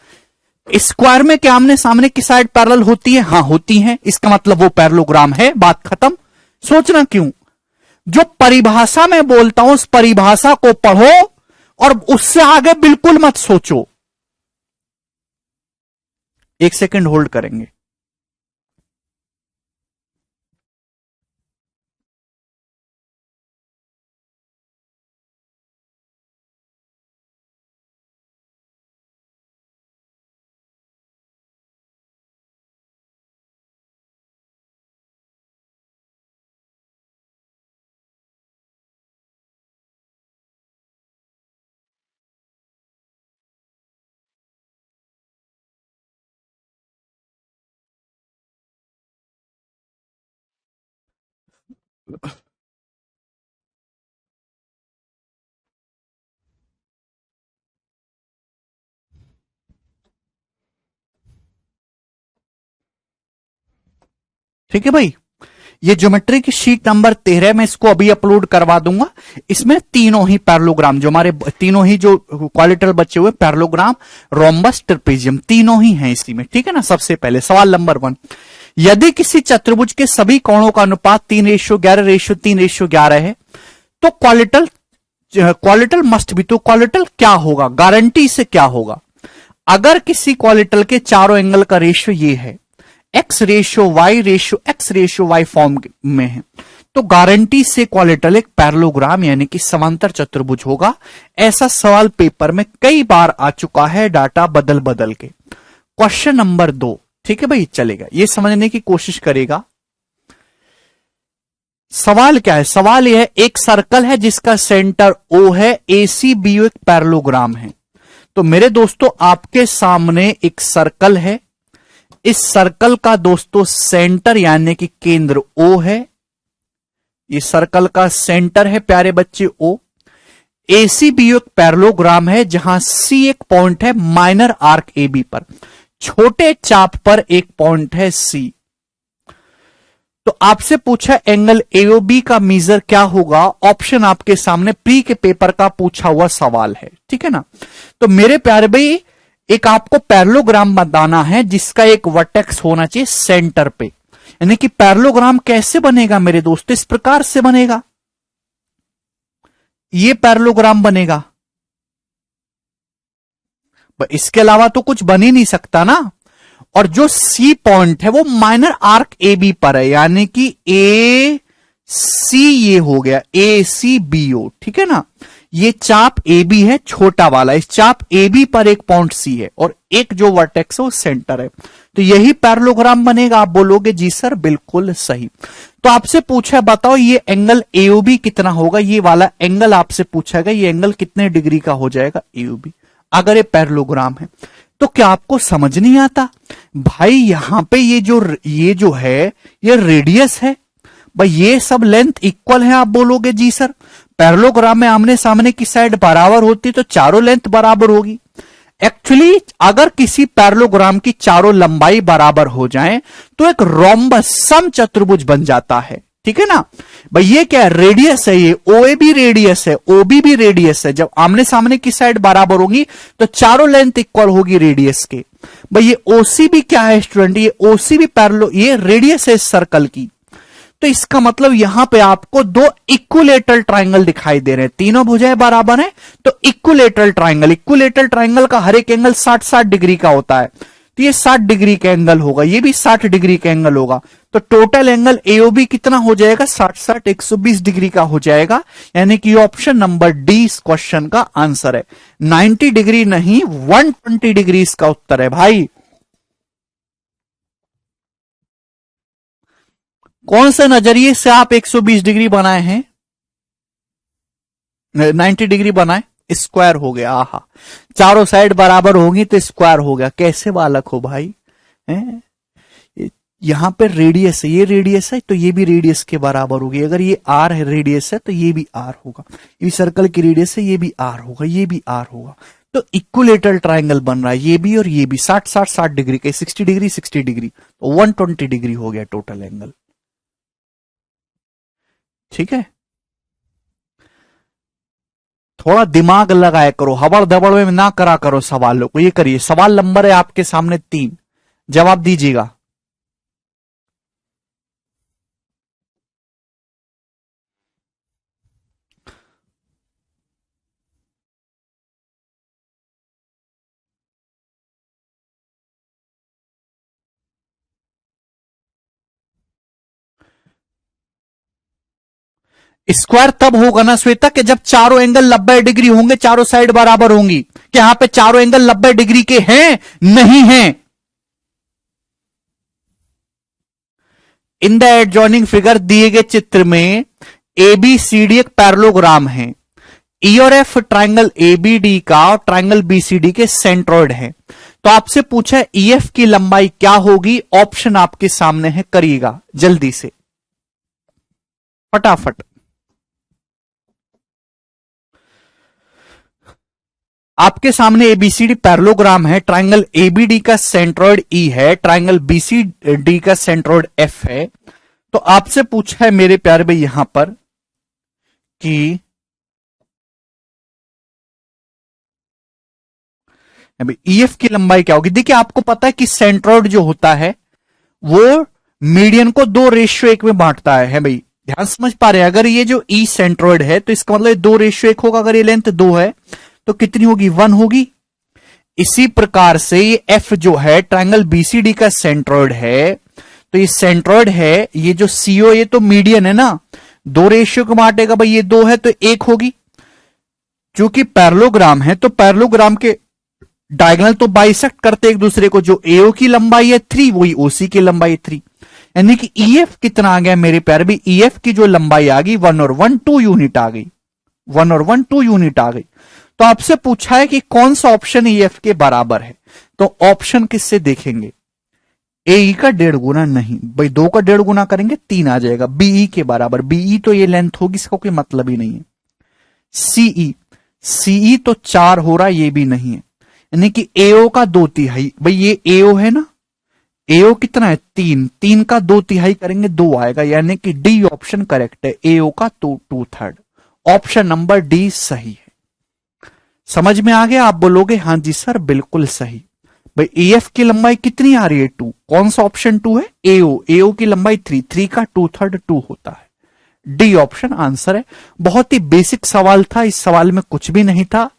S1: स्क्वायर में क्या आमने सामने की साइड पैरेलल होती है? हाँ होती है, इसका मतलब वो पैरेललोग्राम है, बात खत्म। सोचना क्यों? जो परिभाषा मैं बोलता हूं उस परिभाषा को पढ़ो और उससे आगे बिल्कुल मत सोचो। एक सेकंड होल्ड करेंगे। ठीक है भाई, ये ज्योमेट्री की शीट नंबर 13 मैं इसको अभी अपलोड करवा दूंगा। इसमें तीनों ही पैरेललोग्राम, जो हमारे तीनों ही जो क्वालिटल बचे हुए पैरेललोग्राम, रोम्बस, ट्रेपेजियम, तीनों ही हैं इसी में। ठीक है ना? सबसे पहले सवाल नंबर 1, यदि किसी चतुर्भुज के सभी कोणों का अनुपात 3:11:3:11 है तो क्वालिटल मस्ट भी, तो क्वालिटल क्या होगा? गारंटी से क्या होगा? अगर किसी क्वालिटल के चारों एंगल का रेशियो ये है, x/y फॉर्म में है, तो गारंटी से क्वालिटल एक पैरेललोग्राम यानी कि समांतर चतुर्भुज होगा। ऐसा सवाल पेपर में कई बार आ चुका है, डाटा बदल बदल के। क्वेश्चन नंबर 2, ठीक है भाई, चलेगा, ये समझने की कोशिश करेगा। सवाल क्या है? सवाल यह है, एक सर्कल है जिसका सेंटर O है, ACBO एक पैरेललोग्राम है। तो मेरे दोस्तों आपके सामने एक सर्कल है, इस सर्कल का दोस्तों सेंटर यानी कि केंद्र O है, ये सर्कल का सेंटर है प्यारे बच्चे O। ACBO एक पैरेललोग्राम है जहां C एक पॉइंट है माइनर आर्क AB पर, छोटे चाप पर एक पॉइंट है C। तो आपसे पूछा एंगल AOB का मीजर क्या होगा? ऑप्शन आपके सामने प्री के पेपर का पूछा हुआ सवाल है। ठीक है ना? तो मेरे प्यारे भाई, एक आपको पैरेललोग्राम बताना है जिसका एक वर्टेक्स होना चाहिए सेंटर पे। यानी कि पैरेललोग्राम कैसे बनेगा मेरे दोस्त? इस प्रकार से बनेगा, ये पैरेललोग्राम बनेगा। इसके अलावा तो कुछ बन ही नहीं सकता ना। और जो सी पॉइंट है वो माइनर आर्क ए बी पर है, यानी कि ए सी, ये हो गया ACBO। ठीक है ना? ये चाप ए बी है छोटा वाला, इस चाप ए बी पर एक पॉइंट सी है और एक जो वर्टेक्स है वो सेंटर है, तो यही पैरेललोग्राम बनेगा। आप बोलोगे जी सर बिल्कुल सही। तो आपसे पूछा बताओ ये एंगल AOB कितना होगा? ये वाला एंगल आपसे पूछा गया, ये एंगल कितने डिग्री का हो जाएगा AOB अगर ये पैरेललोग्राम है? तो क्या आपको समझ नहीं आता भाई? यहां पे ये जो है ये रेडियस है भाई, ये सब लेंथ इक्वल है। आप बोलोगे जी सर पैरेललोग्राम में आमने सामने की साइड बराबर होती तो चारों लेंथ बराबर होगी। एक्चुअली अगर किसी पैरेललोग्राम की चारों लंबाई बराबर हो जाए तो एक रोम्बस सम चतुर्भुज बन जाता है। ठीक है ना भाई, ये क्या है, रेडियस है, ये ओए भी रेडियस है, ओबी भी रेडियस है। जब आमने सामने की साइड बराबर होगी तो चारों लेंथ इक्वल होगी रेडियस के। भाई ये ओसी भी क्या है स्टूडेंट, ये ओसी भी पैरेलल, ये रेडियस है इस सर्कल की। तो इसका मतलब यहां पे आपको दो इक्विलेटरल ट्राइंगल दिखाई दे रहे हैं, तीनों भुजाएं बराबर हैं तो इक्विलेटरल ट्राइंगल, इक्विलेटरल ट्राइंगल का हर एक एंगल 60-60 डिग्री का होता है, तो ये 60 डिग्री का एंगल होगा, ये भी 60 डिग्री का एंगल होगा। तो टोटल एंगल एओबी कितना हो जाएगा, 60-60 120 डिग्री का हो जाएगा। यानी कि ऑप्शन नंबर डी इस क्वेश्चन का आंसर है। 90 डिग्री नहीं 120 डिग्री इसका उत्तर है भाई। कौन से नजरिए से आप 120 डिग्री बनाए हैं, 90 डिग्री बनाए, स्क्वायर हो गया। आहा, चारों साइड बराबर होंगी तो स्क्वायर हो गया। कैसे बालक हो भाई, हैं? यहां पर रेडियस है, ये रेडियस है तो ये भी रेडियस के बराबर होगी। अगर ये आर है रेडियस है तो ये भी आर होगा, ये सर्कल की रेडियस है, ये भी आर होगा, ये भी आर होगा। तो इक्विलेटरल ट्राइंगल बन रहा है, ये भी और ये भी 60-60 डिग्री के, 60 डिग्री 60 डिग्री, तो 120 डिग्री हो गया टोटल एंगल। ठीक है, थोड़ा दिमाग लगाया करो, हबड़ दबड़ में ना करा करो सवालों को। ये करिए, सवाल नंबर है आपके सामने 3, जवाब दीजिएगा। स्क्वायर तब होगा ना श्वेता कि जब चारों एंगल 90 डिग्री होंगे, चारों साइड बराबर होंगी। कि यहां पे चारों एंगल 90 डिग्री के हैं, नहीं हैं। इन द एडजॉइनिंग फिगर दिए गए चित्र में एबीसीडी एक पैरेललोग्राम है। ई और एफ ट्राइंगल एबीडी का और ट्राइंगल बीसीडी के सेंट्रॉइड है। तो आपसे पूछा है ईएफ की लंबाई क्या होगी, ऑप्शन आपके सामने है, करिएगा जल्दी से फटाफट। आपके सामने एबीसीडी पैरेललोग्राम है, ट्राइंगल एबीडी का सेंट्रॉइड ई है, ट्राइंगल बीसीडी का सेंट्रॉइड एफ है। तो आपसे पूछा है मेरे प्यारे भाई यहां पर कि ईएफ की लंबाई क्या होगी। देखिए आपको पता है कि सेंट्रॉइड जो होता है वो मीडियन को 2:1 में बांटता है भाई, ध्यान समझ पा रहे हैं। अगर ये जो ई सेंट्रॉइड है तो इसका मतलब 2:1 होगा। अगर ये लेंथ 2 है तो कितनी होगी, 1 होगी। इसी प्रकार से ये एफ जो है ट्राइंगल बीसीडी का सेंट्रॉइड है, तो ये सेंट्रॉइड है, ये जो सीओ ये तो मीडियन है ना, 2:1 को बांटेगा भाई, ये 2 है तो 1 होगी। क्योंकि पैरेललोग्राम है तो पैरेललोग्राम के डायगोनल तो बाइसेक्ट करते एक दूसरे को। जो एओ की लंबाई है 3 वही ओसी की लंबाई 3, यानी कि ईएफ कितना आ गया मेरे प्यारे भी, ईएफ की जो लंबाई आ गई 1 और 1 2 यूनिट आ गई, 1 और 1 2 यूनिट आ गई। तो आपसे पूछा है कि कौन सा ऑप्शन ईएफ के बराबर है, तो ऑप्शन किससे देखेंगे, ए का 1.5 गुना नहीं भाई, 2 का 1.5 गुना करेंगे 3 आ जाएगा, बीई के बराबर। बीई तो ये लेंथ होगी, इसका कोई मतलब ही नहीं है। सीई तो 4 हो रहा, ये भी नहीं है, यानी कि एओ का 2/3 भाई, ये एओ है ना, एओ कितना है 3 का 2/3 करेंगे 2 आएगा, यानी कि डी ऑप्शन करेक्ट है, एओ का 2/3। ऑप्शन नंबर डी सही है। समझ में आ गया, आप बोलोगे हाँ जी सर बिल्कुल सही। भाई एएफ की लंबाई कितनी आ रही है 2, कौन सा ऑप्शन 2 है, एओ की लंबाई 3 का 2/3 2 होता है, डी ऑप्शन आंसर है। बहुत ही बेसिक सवाल था, इस सवाल में कुछ भी नहीं था।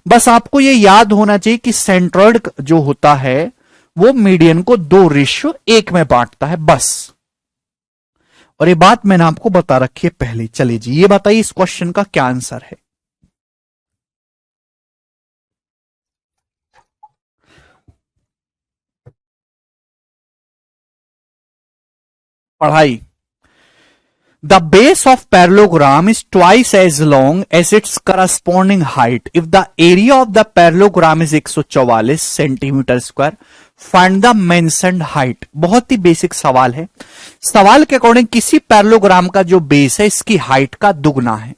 S1: बस आपको यह याद होना चाहिए कि सेंट्रॉइड जो होता है वो मीडियन को 2:1 में बांटता है बस। और ये बात मैंने आपको बता रखी है पहले। चलिए जी, ये बताइए इस क्वेश्चन का क्या आंसर है। पढ़ाई, the base of parallelogram is twice as long as its corresponding height. If the area of the parallelogram is 144 centimetre square, find the mentioned height. बहुत ही बेसिक सवाल है। सवाल के अकॉर्डिंग किसी पैरेललोग्राम का जो बेस है इसकी हाइट का दुगना है।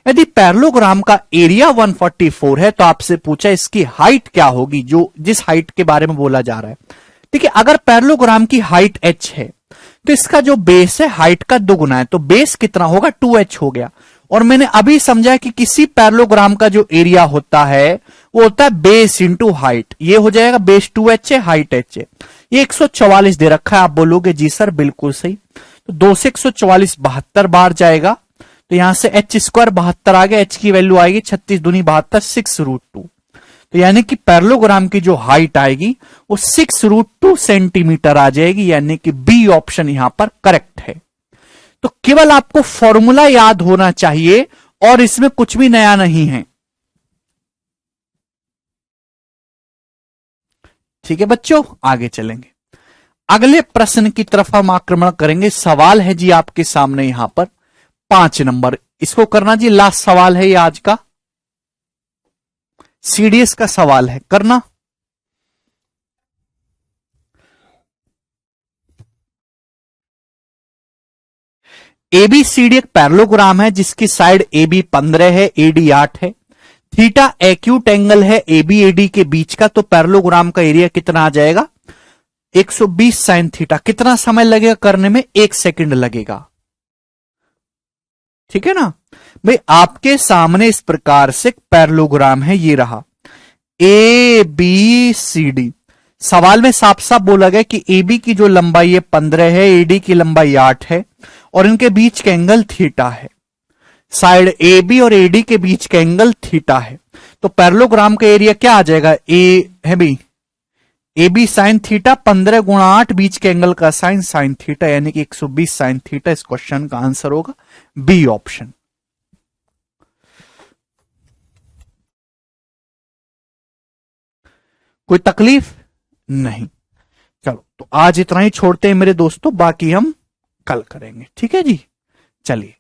S1: यदि पैरेललोग्राम का एरिया 144 है तो आपसे पूछा इसकी हाइट क्या होगी, जो जिस हाइट के बारे में बोला जा रहा है। देखिए अगर पैरेललोग्राम की हाइट h है तो इसका जो बेस है हाइट का दुगुना है, तो बेस कितना होगा 2h हो गया। और मैंने अभी समझा कि किसी पैरेललोग्राम का जो एरिया होता है वो होता है बेस इंटू हाइट। ये हो जाएगा बेस 2h है, हाइट h है। ये 144 दे रखा है। आप बोलोगे जी सर बिल्कुल सही। तो 2 से 144 72 बार जाएगा, तो यहां से h स्क्वायर 72 आ गया। h की वैल्यू आएगी 36 दूनी 72 6√2। तो यानी कि पैरेललोग्राम की जो हाइट आएगी वो 6√2 सेंटीमीटर आ जाएगी, यानी कि बी ऑप्शन यहां पर करेक्ट है। तो केवल आपको फॉर्मूला याद होना चाहिए और इसमें कुछ भी नया नहीं है। ठीक है बच्चों, आगे चलेंगे। अगले प्रश्न की तरफ हम आक्रमण करेंगे। सवाल है जी आपके सामने यहां पर 5 नंबर। इसको करना जी, लास्ट सवाल है ये आज का, सीडीएस का सवाल है, करना। एबीसीडी एक पैरेललोग्राम है जिसकी साइड AB 15 है, AD 8 है। थीटा एक्यूट एंगल है AB AD के बीच का, तो पैरेललोग्राम का एरिया कितना आ जाएगा 120 साइन थीटा। कितना समय लगेगा करने में, 1 सेकंड लगेगा। ठीक है ना भाई, आपके सामने इस प्रकार से पैरेललोग्राम है, ये रहा ABCD। सवाल में साफ साफ बोला गया कि AB की जो लंबाई है 15 है, AD की लंबाई 8 है और इनके बीच का एंगल थीटा है। साइड AB और AD के बीच का एंगल थीटा है। तो पैरेललोग्राम का एरिया क्या आ जाएगा, ए है भाई AB साइन थीटा 15 गुणा 8, बीच के एंगल का साइन थीटा, यानी कि 120 साइन थीटा। इस क्वेश्चन का आंसर होगा बी ऑप्शन। कोई तकलीफ नहीं। चलो तो आज इतना ही छोड़ते हैं मेरे दोस्तों, बाकी हम कल करेंगे। ठीक है जी, चलिए।